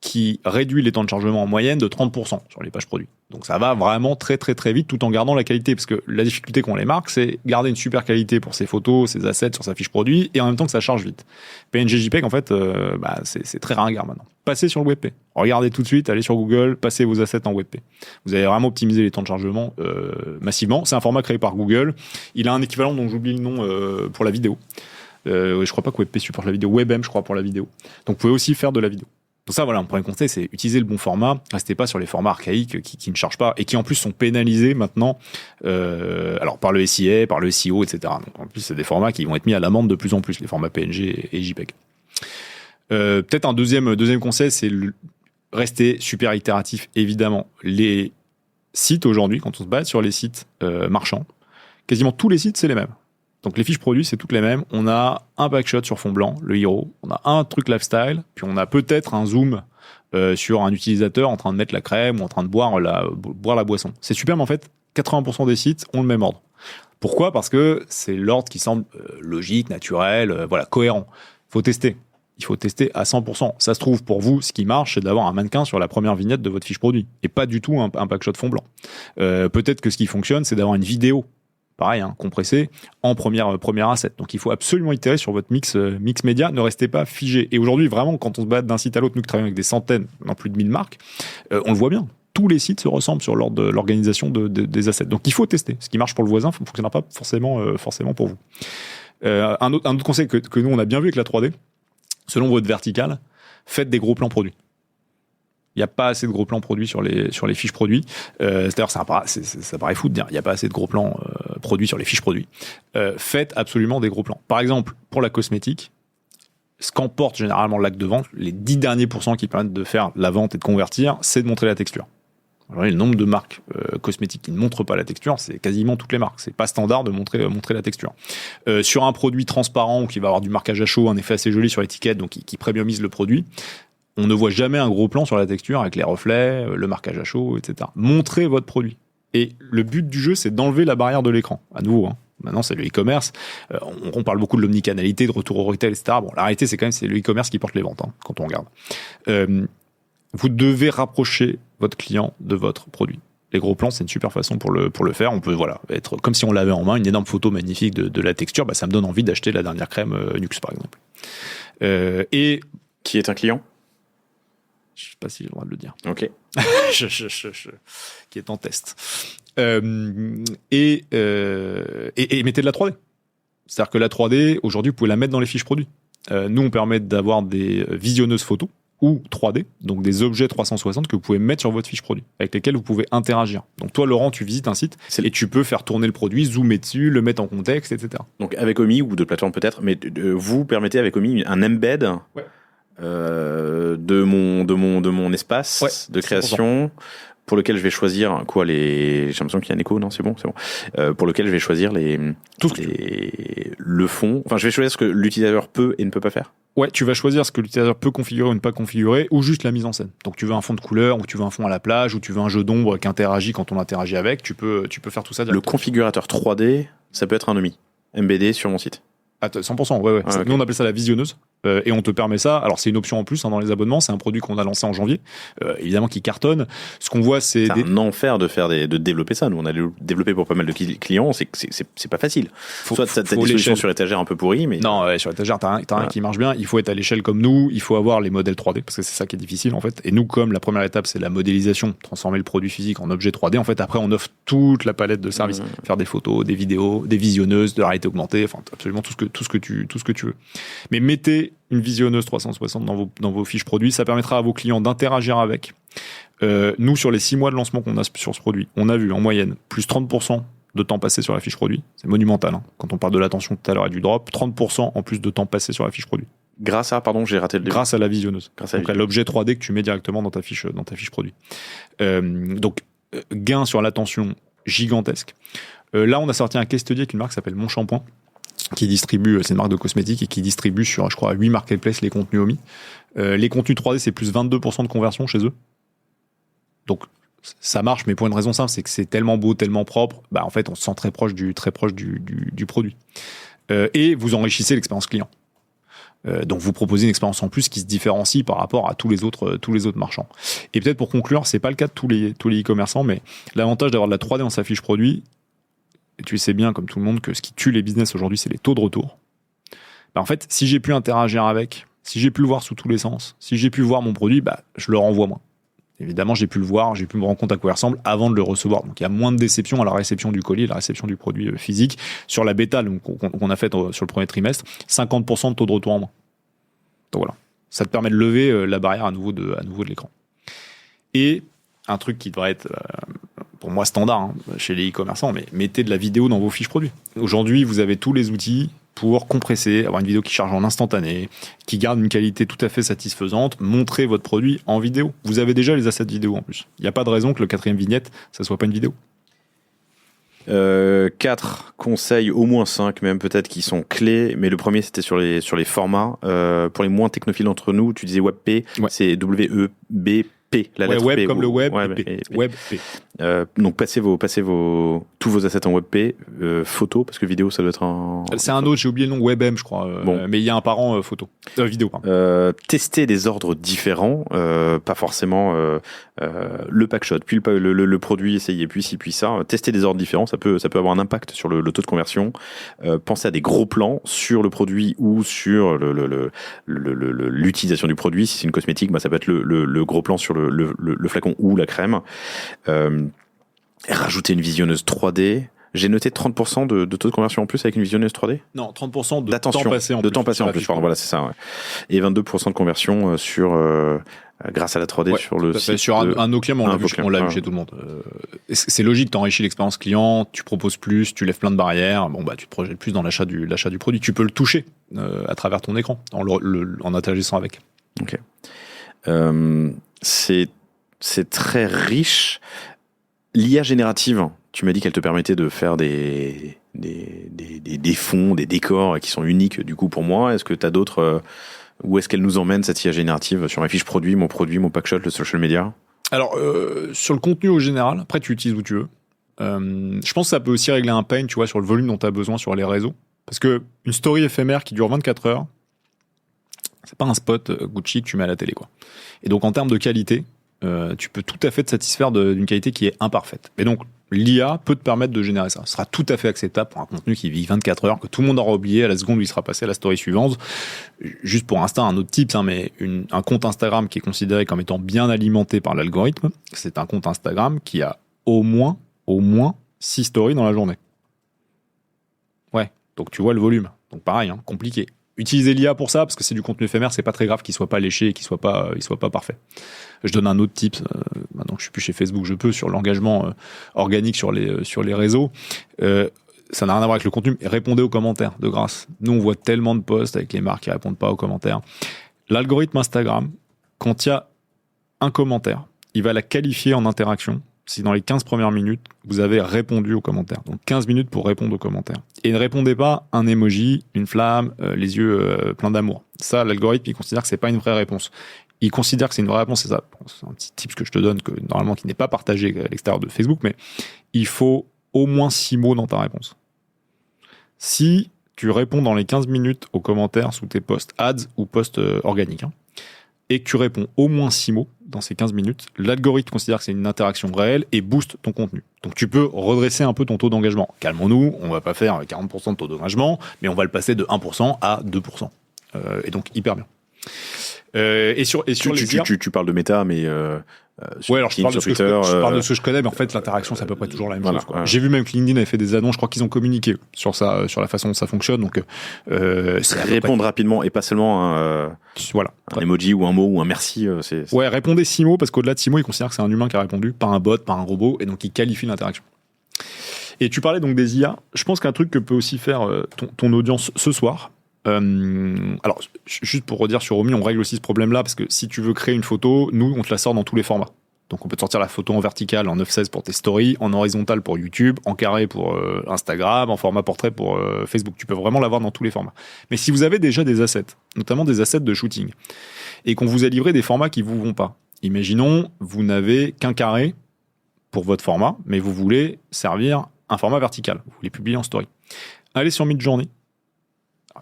qui réduit les temps de chargement en moyenne de 30% sur les pages produits. Donc ça va vraiment très très très vite tout en gardant la qualité, parce que la difficulté qu'ont les marques, c'est garder une super qualité pour ses photos, ses assets sur sa fiche produit, et en même temps que ça charge vite. PNG JPEG, en fait, c'est très ringard maintenant. Passez sur le WebP. Regardez tout de suite, allez sur Google, passez vos assets en WebP. Vous allez vraiment optimiser les temps de chargement massivement. C'est un format créé par Google. Il a un équivalent dont j'oublie le nom pour la vidéo. Je crois pas que WebP supporte la vidéo. WebM, je crois, pour la vidéo. Donc vous pouvez aussi faire de la vidéo. Donc ça, voilà, mon premier conseil, c'est utiliser le bon format. Restez pas sur les formats archaïques qui ne chargent pas et qui en plus sont pénalisés maintenant, alors par le SIA, par le SEO, etc. Donc en plus, c'est des formats qui vont être mis à l'amende de plus en plus, les formats PNG et JPEG. Peut-être un deuxième conseil, c'est rester super itératif, évidemment. Les sites aujourd'hui, quand on se base sur les sites marchands, quasiment tous les sites, c'est les mêmes. Donc les fiches produits, c'est toutes les mêmes. On a un backshot sur fond blanc, le hero. On a un truc lifestyle, puis on a peut-être un zoom sur un utilisateur en train de mettre la crème ou en train de boire la boisson. C'est super, mais en fait, 80% des sites ont le même ordre. Pourquoi ? Parce que c'est l'ordre qui semble logique, naturel, cohérent. Faut tester. Il faut tester à 100%. Ça se trouve, pour vous, ce qui marche, c'est d'avoir un mannequin sur la première vignette de votre fiche produit et pas du tout un packshot fond blanc. Peut-être que ce qui fonctionne, c'est d'avoir une vidéo, pareil, compressée, en première asset. Donc, il faut absolument itérer sur votre mix média. Ne restez pas figé. Et aujourd'hui, vraiment, quand on se bat d'un site à l'autre, nous qui travaillons avec des centaines, non plus de 1000 marques, on le voit bien. Tous les sites se ressemblent sur l'organisation des assets. Donc, il faut tester. Ce qui marche pour le voisin ne fonctionnera pas forcément pour vous. Un autre conseil que nous, on a bien vu avec la 3D, selon votre verticale, faites des gros plans produits. Il n'y a pas assez de gros plans produits sur les fiches produits. C'est-à-dire, ça paraît fou de dire il n'y a pas assez de gros plans produits sur les fiches produits. Faites absolument des gros plans. Par exemple, pour la cosmétique, ce qu'emporte généralement l'acte de vente, les 10 derniers % qui permettent de faire la vente et de convertir, c'est de montrer la texture. Alors, le nombre de marques cosmétiques qui ne montrent pas la texture, c'est quasiment toutes les marques. C'est pas standard de montrer la texture. Sur un produit transparent ou qui va avoir du marquage à chaud, un effet assez joli sur l'étiquette, donc qui premiumise le produit, on ne voit jamais un gros plan sur la texture avec les reflets, le marquage à chaud, etc. Montrez votre produit. Et le but du jeu, c'est d'enlever la barrière de l'écran. À nouveau, maintenant, c'est le e-commerce. On parle beaucoup de l'omnicanalité, de retour au retail, etc. Bon, la réalité, c'est le e-commerce qui porte les ventes, quand on regarde. Vous devez rapprocher votre client de votre produit. Les gros plans, c'est une super façon pour le faire. On peut être comme si on l'avait en main, une énorme photo magnifique de la texture. Ça me donne envie d'acheter la dernière crème Nuxe, par exemple. Et qui est un client ? Je sais pas si j'ai le droit de le dire. Ok. Qui est en test. Et mettez de la 3D. C'est-à-dire que la 3D, aujourd'hui, vous pouvez la mettre dans les fiches produits. Nous, on permet d'avoir des visionneuses photos ou 3D, donc des objets 360 que vous pouvez mettre sur votre fiche produit, avec lesquels vous pouvez interagir. Donc toi, Laurent, tu visites un site et tu peux faire tourner le produit, zoomer dessus, le mettre en contexte, etc. Donc avec Omi ou de plateforme peut-être, mais vous permettez avec Omi un embed de mon espace de création 100%. Pour lequel je vais choisir j'ai l'impression qu'il y a un écho, non, c'est bon. Pour lequel je vais choisir le fond. Enfin, je vais choisir ce que l'utilisateur peut et ne peut pas faire. Ouais, tu vas choisir ce que l'utilisateur peut configurer ou ne pas configurer, ou juste la mise en scène. Donc tu veux un fond de couleur, ou tu veux un fond à la plage, ou tu veux un jeu d'ombre qui interagit quand on interagit avec, tu peux faire tout ça directement. Le configurateur 3D, ça peut être un Omi, MBD sur mon site. 100%, ouais. Okay. Nous, on appelle ça la visionneuse. Et on te permet ça. Alors, c'est une option en plus dans les abonnements. C'est un produit qu'on a lancé en janvier, évidemment, qui cartonne. Ce qu'on voit, c'est un enfer de développer ça. Nous, on a développé pour pas mal de clients. C'est pas facile. Soit t'as des solutions sur étagère un peu pourries, mais non, sur étagère, t'as un qui marche bien. Il faut être à l'échelle comme nous. Il faut avoir les modèles 3D parce que c'est ça qui est difficile en fait. Et nous, comme la première étape, c'est la modélisation, transformer le produit physique en objet 3D. En fait, après, on offre toute la palette de services. Faire des photos, des vidéos, des visionneuses, de la réalité augmentée. Enfin, absolument tout ce que tu veux. Mais mettez une visionneuse 360 dans vos fiches produits, ça permettra à vos clients d'interagir avec. Nous, sur les 6 mois de lancement qu'on a sur ce produit, on a vu en moyenne plus 30% de temps passé sur la fiche produit. C'est monumental. Quand on parle de l'attention tout à l'heure et du drop, 30% en plus de temps passé sur la fiche produit. Grâce à, j'ai raté le début. Grâce à la visionneuse. Donc à l'objet 3D que tu mets directement dans ta fiche produit. Donc, gain sur l'attention gigantesque. Là, on a sorti un case study avec une marque qui s'appelle Mon Shampoing, qui distribue, c'est une marque de cosmétiques et qui distribue sur, je crois, 8 marketplaces les contenus Omi. Les contenus 3D, c'est plus 22% de conversion chez eux. Donc, ça marche, mais pour une raison simple, c'est que c'est tellement beau, tellement propre, en fait, on se sent très proche du produit. Et vous enrichissez l'expérience client. Donc, vous proposez une expérience en plus qui se différencie par rapport à tous les autres marchands. Et peut-être pour conclure, c'est pas le cas de tous les e-commerçants, mais l'avantage d'avoir de la 3D dans sa fiche produit, et tu sais bien, comme tout le monde, que ce qui tue les business aujourd'hui, c'est les taux de retour. En fait, si j'ai pu interagir avec, si j'ai pu le voir sous tous les sens, si j'ai pu voir mon produit, je le renvoie moins. Évidemment, j'ai pu le voir, j'ai pu me rendre compte à quoi il ressemble avant de le recevoir. Donc, il y a moins de déception à la réception du colis, à la réception du produit physique. Sur la bêta qu'on a faite sur le premier trimestre, 50% de taux de retour en moins. Donc voilà, ça te permet de lever la barrière à nouveau de l'écran. Et un truc qui devrait être, pour moi, standard chez les e-commerçants, mais mettez de la vidéo dans vos fiches produits. Aujourd'hui, vous avez tous les outils pour compresser, avoir une vidéo qui charge en instantané, qui garde une qualité tout à fait satisfaisante, montrer votre produit en vidéo. Vous avez déjà les assets vidéo en plus. Il n'y a pas de raison que le 4e vignette, ça soit pas une vidéo. 4 conseils, au moins 5 même peut-être, qui sont clés, mais le premier c'était sur les formats. Pour les moins technophiles d'entre nous, tu disais WebP, c'est WEB P, la lettre web P. comme le web, web, P. Web P. Donc passez tous vos assets en WebP, photo, parce que vidéo ça doit être un... C'est un autre, j'ai oublié le nom, WebM je crois, Bon. mais il y a un parent vidéo. Pardon. Tester des ordres différents, pas forcément le packshot, puis le produit, essayer, puis ci, puis ça. Tester des ordres différents, ça peut avoir un impact sur le taux de conversion. Pensez à des gros plans sur le produit ou sur l'utilisation du produit. Si c'est une cosmétique, ça peut être le gros plan sur le flacon ou la crème. Rajouter une visionneuse 3D. J'ai noté 30% de taux de conversion en plus avec une visionneuse 3D. Non, 30% de temps passé en plus. De temps passé en plus, pardon, voilà, c'est ça. Ouais. Et 22% de conversion grâce à la 3D sur le site. Sur un de nos clients, on l'a vu chez tout le monde. C'est logique, tu enrichis l'expérience client, tu proposes plus, tu lèves plein de barrières, tu te projettes plus dans l'achat du produit. Tu peux le toucher à travers ton écran en interagissant avec. Ok. C'est très riche. L'IA générative, tu m'as dit qu'elle te permettait de faire des fonds, des décors qui sont uniques du coup pour moi. Est-ce que tu as d'autres... où est-ce qu'elle nous emmène cette IA générative sur ma fiche produit, mon packshot, le social media? Alors, sur le contenu au général, après tu utilises où tu veux. Je pense que ça peut aussi régler un pain, tu vois, sur le volume dont tu as besoin sur les réseaux. Parce que une story éphémère qui dure 24 heures, c'est pas un spot Gucci que tu mets à la télé, quoi. Et donc en termes de qualité, tu peux tout à fait te satisfaire d'une qualité qui est imparfaite. Et donc, l'IA peut te permettre de générer ça. Ce sera tout à fait acceptable pour un contenu qui vit 24 heures, que tout le monde aura oublié à la seconde où il sera passé à la story suivante. Juste pour Insta, un autre type, mais un compte Instagram qui est considéré comme étant bien alimenté par l'algorithme, c'est un compte Instagram qui a au moins 6 stories dans la journée. Ouais, donc tu vois le volume. Donc pareil, compliqué. Utilisez l'IA pour ça, parce que c'est du contenu éphémère, c'est pas très grave qu'il soit pas léché et qu'il soit pas parfait. Je donne un autre tip, maintenant que je suis plus chez Facebook, je peux, sur l'engagement organique sur les réseaux. Ça n'a rien à voir avec le contenu, mais répondez aux commentaires, de grâce. Nous, on voit tellement de posts avec les marques qui répondent pas aux commentaires. L'algorithme Instagram, quand il y a un commentaire, il va la qualifier en interaction si dans les 15 premières minutes, vous avez répondu aux commentaires. Donc 15 minutes pour répondre aux commentaires. Et ne répondez pas un emoji, une flamme, les yeux pleins d'amour. Ça, l'algorithme, il considère que c'est pas une vraie réponse. Il considère que c'est une vraie réponse, c'est ça. C'est un petit tip que je te donne, normalement qui n'est pas partagé à l'extérieur de Facebook, mais il faut au moins 6 mots dans ta réponse. Si tu réponds dans les 15 minutes aux commentaires sous tes posts ads ou posts organiques, et que tu réponds au moins 6 mots dans ces 15 minutes, l'algorithme considère que c'est une interaction réelle et booste ton contenu. Donc tu peux redresser un peu ton taux d'engagement. Calmons-nous, on va pas faire 40% de taux d'engagement, mais on va le passer de 1% à 2%. Et donc hyper bien. Et sur tu parles de méta, mais alors je parle de Twitter, je parle de ce que je connais, mais en fait l'interaction c'est à peu près toujours la même chose. Ouais. J'ai vu même que LinkedIn avait fait des annonces, je crois qu'ils ont communiqué sur ça, sur la façon dont ça fonctionne. Donc c'est répondre rapidement et pas seulement un emoji ou un mot ou un merci. Ouais, répondez 6 mots, parce qu'au-delà de 6 mots, ils considèrent que c'est un humain qui a répondu, pas un bot, pas un robot, et donc ils qualifient l'interaction. Et tu parlais donc des IA. Je pense qu'un truc que peut aussi faire ton audience ce soir. Alors, juste pour redire sur Romy, on règle aussi ce problème-là, parce que si tu veux créer une photo, nous, on te la sort dans tous les formats. Donc, on peut te sortir la photo en vertical, en 9:16 pour tes stories, en horizontal pour YouTube, en carré pour Instagram, en format portrait pour Facebook. Tu peux vraiment l'avoir dans tous les formats. Mais si vous avez déjà des assets, notamment des assets de shooting, et qu'on vous a livré des formats qui vous vont pas, imaginons, vous n'avez qu'un carré pour votre format, mais vous voulez servir un format vertical. Vous voulez publier en story. Allez sur Midjourney.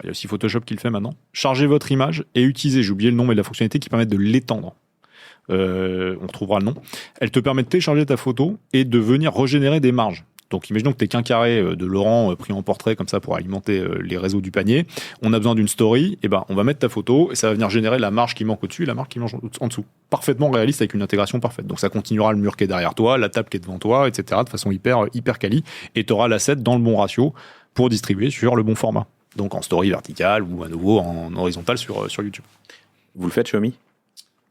Il y a aussi Photoshop qui le fait maintenant. Chargez votre image et utilisez, j'ai oublié le nom, mais la fonctionnalité qui permet de l'étendre. On retrouvera le nom. Elle te permet de télécharger ta photo et de venir régénérer des marges. Donc imaginons que tu es qu'un carré de Laurent pris en portrait comme ça pour alimenter les réseaux du panier. On a besoin d'une story, et on va mettre ta photo et ça va venir générer la marge qui manque au-dessus et la marge qui manque en dessous. Parfaitement réaliste avec une intégration parfaite. Donc ça continuera le mur qui est derrière toi, la table qui est devant toi, etc. de façon hyper quali, et tu auras l'asset dans le bon ratio pour distribuer sur le bon format. Donc en story verticale ou à nouveau en horizontal sur YouTube. Vous le faites, Xiaomi?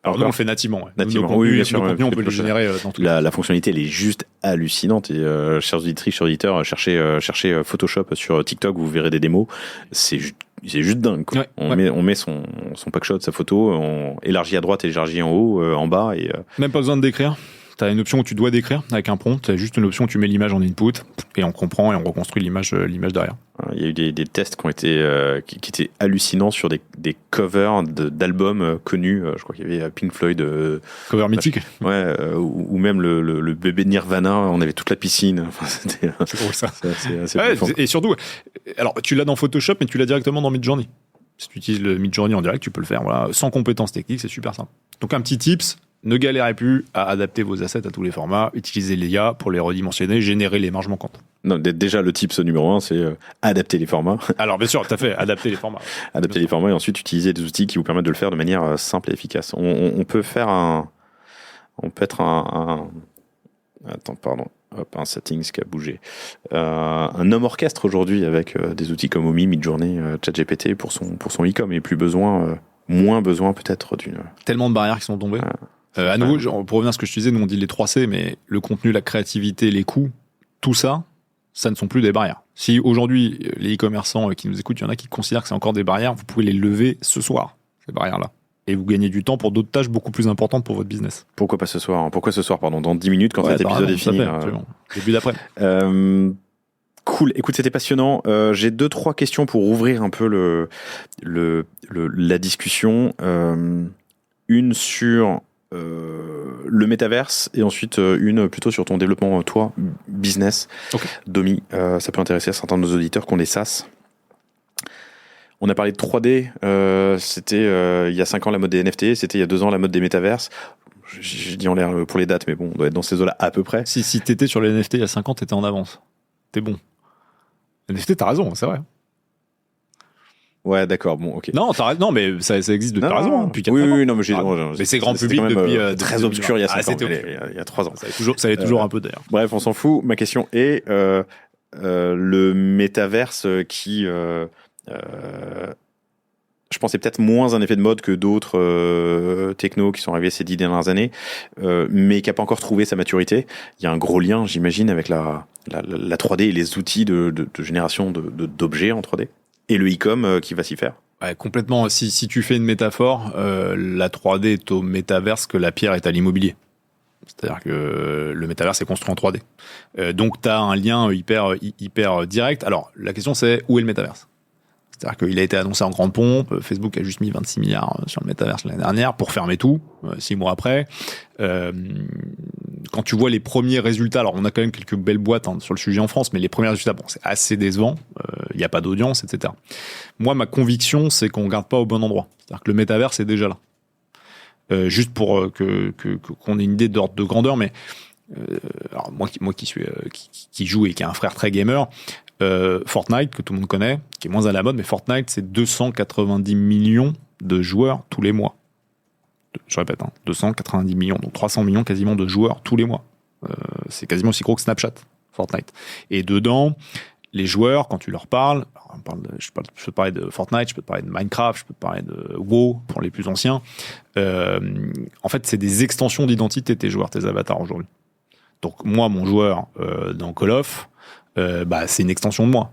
Alors nous, on le fait nativement. Ouais. Nativement, oui, bien sûr. On peut le générer dans tout la fonctionnalité, elle est juste hallucinante. Et chers auditrices, chers auditeurs, cherchez Photoshop sur TikTok, vous verrez des démos. C'est juste dingue, quoi. Ouais, on met son packshot, sa photo, on élargit à droite, élargit en haut, en bas. Et même pas besoin de décrire. Tu as une option où tu dois décrire avec un prompt, tu as juste une option où tu mets l'image en input et on comprend et on reconstruit l'image derrière. Il y a eu des tests qui étaient hallucinants sur des des covers d'albums connus. Je crois qu'il y avait Pink Floyd. Cover mythique. Ouais, ou même le bébé de Nirvana, on avait toute la piscine. Enfin, c'était, c'est drôle ça. C'est assez ouais, bluffant. et surtout, alors tu l'as dans Photoshop, mais tu l'as directement dans Midjourney. Si tu utilises le Midjourney en direct, tu peux le faire voilà, sans compétences techniques, c'est super simple. Donc un petit tips, ne galérez plus à adapter vos assets à tous les formats, utilisez l'IA pour les redimensionner, générer les marges manquantes. Non, déjà, le tips numéro 1, c'est adapter les formats. Alors bien sûr, tout à fait, adapter les formats. Adapter les formats et ensuite utiliser des outils qui vous permettent de le faire de manière simple et efficace. On peut faire on peut être attends, pardon. Hop, un settings qui a bougé. Un homme orchestre aujourd'hui avec des outils comme Omi, Midjourney, ChatGPT pour son e-com et moins besoin peut-être d'une... Tellement de barrières qui sont tombées. À nouveau, pour revenir à ce que je te disais, nous on dit les 3C, mais le contenu, la créativité, les coûts, tout ça, ça ne sont plus des barrières. Si aujourd'hui, les e-commerçants qui nous écoutent, il y en a qui considèrent que c'est encore des barrières, vous pouvez les lever ce soir, ces barrières-là. Et vous gagnez du temps pour d'autres tâches beaucoup plus importantes pour votre business. Pourquoi pas ce soir ? Pourquoi ce soir, pardon, dans 10 minutes quand cet épisode est fini. Début d'après. Cool, écoute, c'était passionnant. J'ai 2-3 questions pour ouvrir un peu la discussion. Une sur le métaverse et ensuite une plutôt sur ton développement, toi, business. Okay. Domi, ça peut intéresser certains de nos auditeurs qui ont des SaaS. On a parlé de 3D, c'était il y a 5 ans la mode des NFT, c'était il y a 2 ans la mode des métaverses. J'ai dit en l'air pour les dates, mais bon, on doit être dans ces eaux-là à peu près. Si t'étais sur les NFT il y a 5 ans, t'étais en avance. T'es bon. Les NFT, t'as raison, c'est vrai. Ouais, d'accord, bon, ok. Non, non, mais ça existe depuis. T'as raison, depuis 4 ans. Oui, non, mais mais c'est grand public depuis. Très obscur il y a 5 ans, il y a 3 ans. Ça l'est toujours un peu d'ailleurs. Bref, on s'en fout. Ma question est le métaverse qui. Je pense c'est peut-être moins un effet de mode que d'autres technos qui sont arrivés ces 10 dernières années, mais qui n'a pas encore trouvé sa maturité. Il y a un gros lien, j'imagine, avec la 3D et les outils de génération d'objets en 3D. Et le e-com qui va s'y faire. Ouais, complètement. Si tu fais une métaphore, la 3D est au métaverse que la pierre est à l'immobilier. C'est-à-dire que le métaverse est construit en 3D. Donc, tu as un lien hyper direct. Alors, la question, c'est où est le métaverse ? C'est-à-dire qu'il a été annoncé en grande pompe. Facebook a juste mis 26 milliards sur le métaverse l'année dernière pour fermer tout, 6 mois après. Quand tu vois les premiers résultats, alors on a quand même quelques belles boîtes sur le sujet en France, mais les premiers résultats, bon, c'est assez décevant. Il n'y a pas d'audience, etc. Moi, ma conviction, c'est qu'on ne regarde pas au bon endroit. C'est-à-dire que le métaverse est déjà là. Juste pour qu'on ait une idée d'ordre de grandeur, mais alors moi qui joue et qui a un frère très gamer, Fortnite, que tout le monde connaît, qui est moins à la mode, mais Fortnite, c'est 290 millions de joueurs tous les mois. Je répète, 290 millions, donc 300 millions quasiment de joueurs tous les mois. C'est quasiment aussi gros que Snapchat, Fortnite. Et dedans, les joueurs, quand tu leur parles, je peux te parler de Fortnite, je peux te parler de Minecraft, je peux te parler de WoW pour les plus anciens. En fait, c'est des extensions d'identité, tes joueurs, tes avatars aujourd'hui. Donc moi, mon joueur dans Call of, c'est une extension de moi.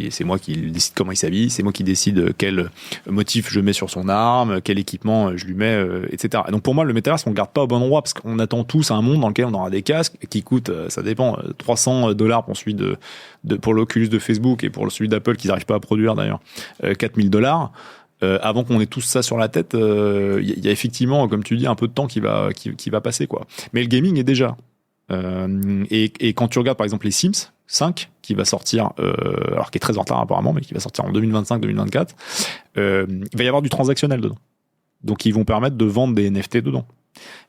C'est moi qui décide comment il s'habille, c'est moi qui décide quel motif je mets sur son arme, quel équipement je lui mets, etc. Et donc pour moi, le métaverse, on ne garde pas au bon endroit parce qu'on attend tous un monde dans lequel on aura des casques qui coûtent, ça dépend, $300 pour celui pour l'Oculus de Facebook et pour celui d'Apple qu'ils n'arrivent pas à produire d'ailleurs, $4,000. Avant qu'on ait tout ça sur la tête, il y a effectivement, comme tu dis, un peu de temps qui va passer, quoi. Mais le gaming est déjà. Et quand tu regardes par exemple les Sims 5 qui va sortir, alors qui est très en retard apparemment, mais qui va sortir en 2025-2024, il va y avoir du transactionnel dedans. Donc ils vont permettre de vendre des NFT dedans.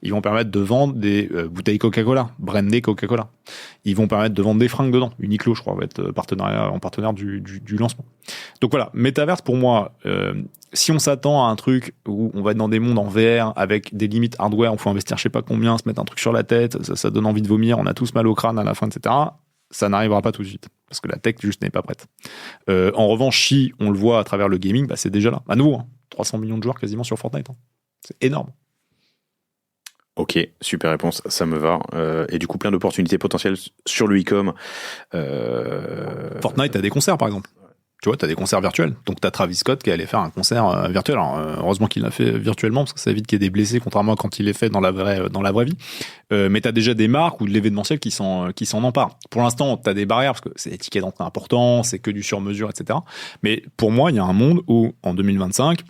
Ils vont permettre de vendre des bouteilles Coca-Cola, brandées Coca-Cola. Ils vont permettre de vendre des fringues dedans. Uniqlo, je crois, va être partenaire du lancement. Donc voilà, Metaverse pour moi, si on s'attend à un truc où on va être dans des mondes en VR avec des limites hardware, il faut investir je sais pas combien, se mettre un truc sur la tête, ça donne envie de vomir, on a tous mal au crâne à la fin, etc. Ça n'arrivera pas tout de suite parce que la tech juste n'est pas prête. En revanche, si on le voit à travers le gaming, c'est déjà là. À nouveau, 300 millions de joueurs quasiment sur Fortnite. C'est énorme. Ok, super réponse, ça me va. Et du coup, plein d'opportunités potentielles sur le e-com. Fortnite, t'as des concerts par exemple. Tu vois, t'as des concerts virtuels. Donc t'as Travis Scott qui est allé faire un concert virtuel. Alors, heureusement qu'il l'a fait virtuellement parce que ça évite qu'il y ait des blessés, contrairement à quand il est fait dans la vraie vie. Mais t'as déjà des marques ou de l'événementiel qui s'en emparent. Pour l'instant, t'as des barrières parce que c'est des tickets d'entrée importants, c'est que du sur-mesure, etc. Mais pour moi, il y a un monde où, en 2025,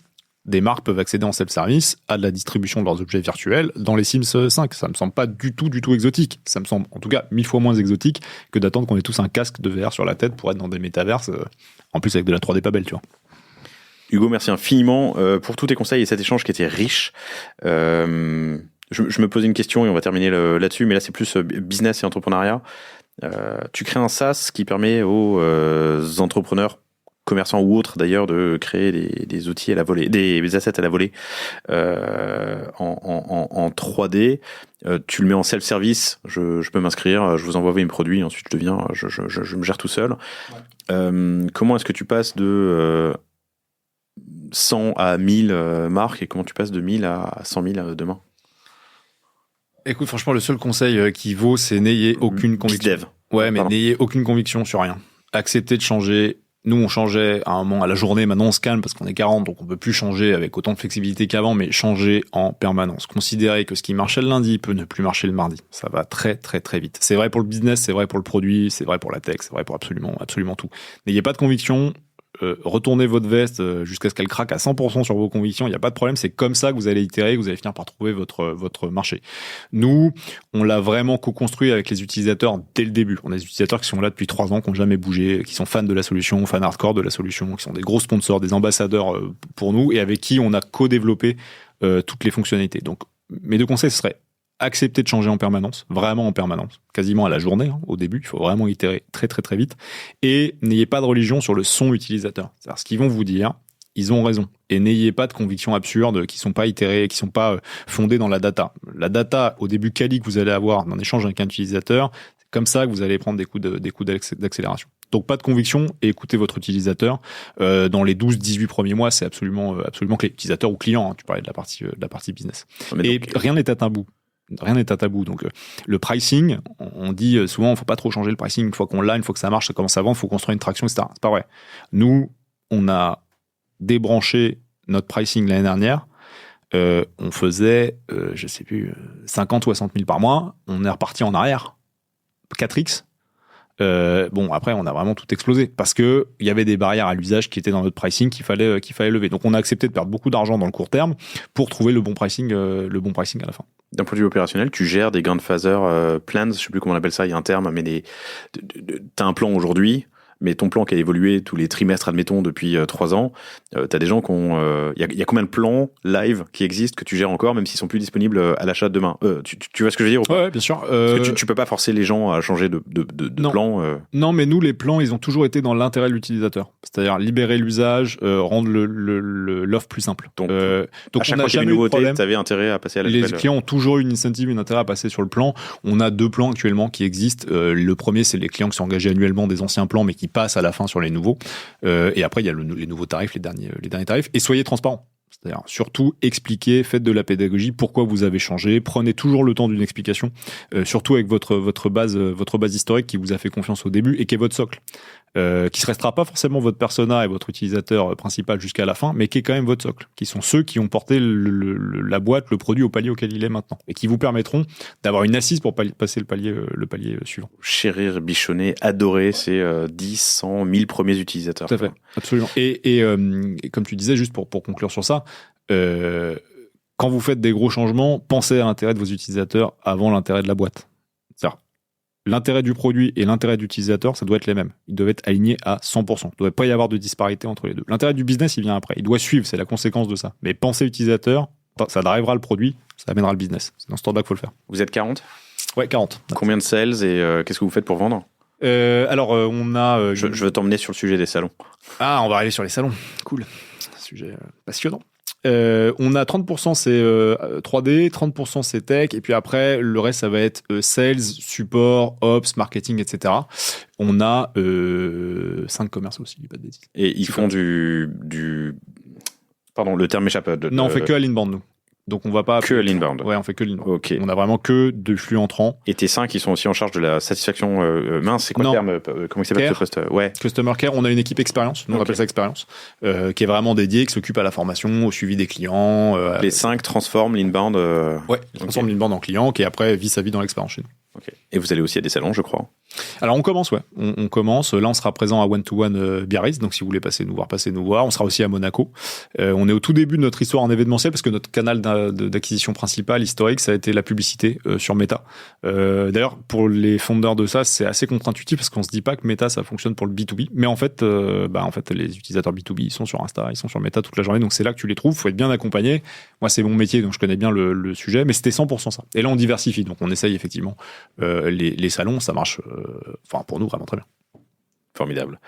des marques peuvent accéder en self-service à de la distribution de leurs objets virtuels dans les Sims 5. Ça me semble pas du tout exotique. Ça me semble, en tout cas, 1000 fois moins exotique que d'attendre qu'on ait tous un casque de VR sur la tête pour être dans des métaverses, en plus avec de la 3D pas belle, tu vois. Hugo, merci infiniment pour tous tes conseils et cet échange qui était riche. Je me posais une question et on va terminer là-dessus, mais là c'est plus business et entrepreneuriat. Tu crées un SaaS qui permet aux entrepreneurs, commerçants ou autres d'ailleurs, de créer des outils à la volée, des assets à la volée en 3D. Tu le mets en self-service, je peux m'inscrire, je vous envoie mes produits, ensuite je me gère tout seul. Ouais. Comment est-ce que tu passes de 100 à 1000 marques et comment tu passes de 1000 à 100 000 demain? Écoute, franchement, le seul conseil qui vaut, c'est n'ayez aucune conviction. Dev. Ouais, mais Pardon. n'ayez aucune conviction sur rien. Acceptez de changer. Nous, on changeait à un moment, à la journée. Maintenant, on se calme parce qu'on est 40, donc on peut plus changer avec autant de flexibilité qu'avant, mais changer en permanence. Considérez que ce qui marchait le lundi peut ne plus marcher le mardi. Ça va très, très, très vite. C'est vrai pour le business, c'est vrai pour le produit, c'est vrai pour la tech, c'est vrai pour absolument tout. N'ayez pas de conviction. Retournez votre veste jusqu'à ce qu'elle craque à 100% sur vos convictions, il n'y a pas de problème, c'est comme ça que vous allez itérer, que vous allez finir par trouver votre marché. Nous, on l'a vraiment co-construit avec les utilisateurs dès le début. On a des utilisateurs qui sont là depuis 3 ans, qui n'ont jamais bougé, qui sont fans de la solution, fans hardcore de la solution, qui sont des gros sponsors, des ambassadeurs pour nous, et avec qui on a co-développé toutes les fonctionnalités. Donc, mes 2 conseils, ce serait accepter de changer en permanence, vraiment en permanence, quasiment à la journée, au début, il faut vraiment itérer très très très vite, et n'ayez pas de religion sur le son utilisateur. C'est-à-dire ce qu'ils vont vous dire, ils ont raison, et n'ayez pas de convictions absurdes qui sont pas itérées, qui sont pas fondées dans la data. La data, au début quali que vous allez avoir en échange avec un utilisateur, c'est comme ça que vous allez prendre des coups d'accélération. Donc pas de conviction et écoutez votre utilisateur. Dans les 12-18 premiers mois, c'est absolument clé. Utilisateur ou client, hein, tu parlais de la partie business. Et rien n'est à tabou. Rien n'est à tabou. Donc, le pricing, on dit souvent, il ne faut pas trop changer le pricing. Une fois qu'on l'a, une fois que ça marche, ça commence à vendre, il faut construire une traction, etc. C'est pas vrai. Nous, on a débranché notre pricing l'année dernière. On faisait, 50, 60 000 par mois. On est reparti en arrière. 4x. Après, on a vraiment tout explosé parce que il y avait des barrières à l'usage qui étaient dans notre pricing qu'il fallait lever. Donc, on a accepté de perdre beaucoup d'argent dans le court terme pour trouver le bon pricing à la fin. D'un point de vue opérationnel, tu gères des grandfather plans, je sais plus comment on appelle ça, il y a un terme, mais t'as un plan aujourd'hui, mais ton plan qui a évolué tous les trimestres, admettons, depuis 3 ans, t'as des gens qui ont... Il y a combien de plans live qui existent que tu gères encore, même s'ils sont plus disponibles à l'achat demain? Tu vois ce que je veux dire ou pas? Ouais, bien sûr. Parce que tu peux pas forcer les gens à changer de plan. Non, mais nous, les plans, ils ont toujours été dans l'intérêt de l'utilisateur. C'est-à-dire libérer l'usage, rendre l'offre plus simple. Donc à chaque fois qu'il y avait une nouveauté, t'avais intérêt à passer à la Les clients ont toujours eu une incentive, une intérêt à passer sur le plan. On a 2 plans actuellement qui existent. Le premier, c'est les clients qui sont engagés annuellement des anciens plans, mais qui passent à la fin sur les nouveaux. Et après, il y a les nouveaux tarifs, les derniers tarifs. Et soyez transparents. C'est-à-dire, surtout, expliquez, faites de la pédagogie, pourquoi vous avez changé, prenez toujours le temps d'une explication, surtout avec votre base historique qui vous a fait confiance au début et qui est votre socle, qui ne restera pas forcément votre persona et votre utilisateur principal jusqu'à la fin, mais qui est quand même votre socle, qui sont ceux qui ont porté la boîte, le produit au palier auquel il est maintenant, et qui vous permettront d'avoir une assise pour passer le palier suivant. Chérir, bichonner, adorer ces 10, 100, 1000 premiers utilisateurs. Tout à fait, absolument. Et comme tu disais, juste pour conclure sur ça, quand vous faites des gros changements, pensez à l'intérêt de vos utilisateurs avant l'intérêt de la boîte. C'est-à-dire, l'intérêt du produit et l'intérêt de l'utilisateur, ça doit être les mêmes. Ils doivent être alignés à 100%. Il ne doit pas y avoir de disparité entre les deux. L'intérêt du business, il vient après. Il doit suivre, c'est la conséquence de ça. Mais pensez utilisateur, ça drivera le produit, ça amènera le business. C'est dans ce temps-là qu'il faut le faire. Vous êtes 40 ? Ouais, 40. Combien de sales et qu'est-ce que vous faites pour vendre ? On a... Je veux t'emmener sur le sujet des salons. Ah, on va aller sur les salons. Cool. Sujet passionnant. On a 30% c'est 3D, 30% c'est tech, et puis après le reste ça va être sales, support, ops, marketing, etc. On a 5 commerces aussi, pas de bêtises. Et ils font du... Pardon, le terme m'échappe. Non, on fait que à l'inbound, nous. Donc on va pas... Que à l'inbound. Ouais, on fait que l'inbound. Ok. On a vraiment que de flux entrants. Et tes 5, ils sont aussi en charge de la satisfaction mince, c'est quoi le terme comment il s'appelle ce poste? Ouais. Customer Care, on a une équipe expérience, nous on appelle ça expérience, qui est vraiment dédiée, qui s'occupe à la formation, au suivi des clients. Les 5 transforment l'inbound. Ouais, ils transforment l'inbound en client, qui après vit sa vie dans l'expérience chez nous. Okay. Et vous allez aussi à des salons, je crois. Alors on commence, ouais. On commence. Là, on sera présent à One to One Biarritz. Donc si vous voulez passer nous voir. On sera aussi à Monaco. On est au tout début de notre histoire en événementiel parce que notre canal d'acquisition principal, historique, ça a été la publicité sur Meta. D'ailleurs, pour les fondeurs de ça, c'est assez contre-intuitif parce qu'on se dit pas que Meta, ça fonctionne pour le B2B. Mais en fait, les utilisateurs B2B, ils sont sur Insta, ils sont sur Meta toute la journée. Donc c'est là que tu les trouves. Faut être bien accompagné. Moi, c'est mon métier, donc je connais bien le sujet. Mais c'était 100% ça. Et là, on diversifie. Donc on essaye effectivement les salons. Ça marche. Pour nous, vraiment très bien. Formidable.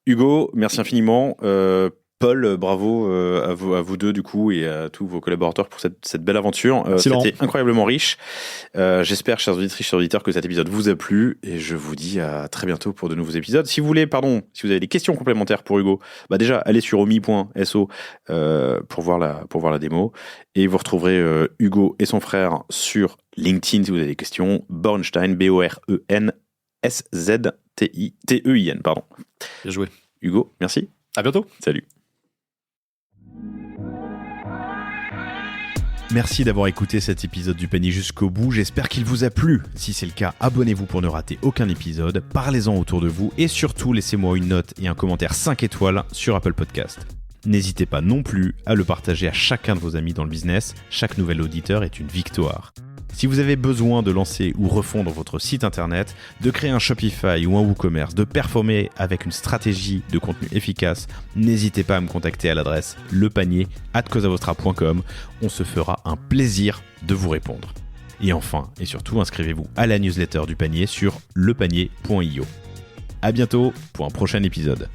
Hugo, merci infiniment. Paul, bravo à vous deux du coup et à tous vos collaborateurs pour cette belle aventure. C'était incroyablement riche. J'espère, chers auditrices, chers auditeurs, que cet épisode vous a plu et je vous dis à très bientôt pour de nouveaux épisodes. Si vous avez des questions complémentaires pour Hugo, déjà allez sur omi.so pour voir la démo et vous retrouverez Hugo et son frère sur LinkedIn si vous avez des questions. Bornstein, BOREN SZTEIN, pardon. Bien joué. Hugo, merci. À bientôt. Salut. Merci d'avoir écouté cet épisode du panier jusqu'au bout. J'espère qu'il vous a plu. Si c'est le cas, abonnez-vous pour ne rater aucun épisode. Parlez-en autour de vous et surtout, laissez-moi une note et un commentaire 5 étoiles sur Apple Podcast. N'hésitez pas non plus à le partager à chacun de vos amis dans le business. Chaque nouvel auditeur est une victoire. Si vous avez besoin de lancer ou refondre votre site internet, de créer un Shopify ou un WooCommerce, de performer avec une stratégie de contenu efficace, n'hésitez pas à me contacter à l'adresse lepanier@cosavostra.com. On se fera un plaisir de vous répondre. Et enfin, et surtout, inscrivez-vous à la newsletter du panier sur lepanier.io. À bientôt pour un prochain épisode.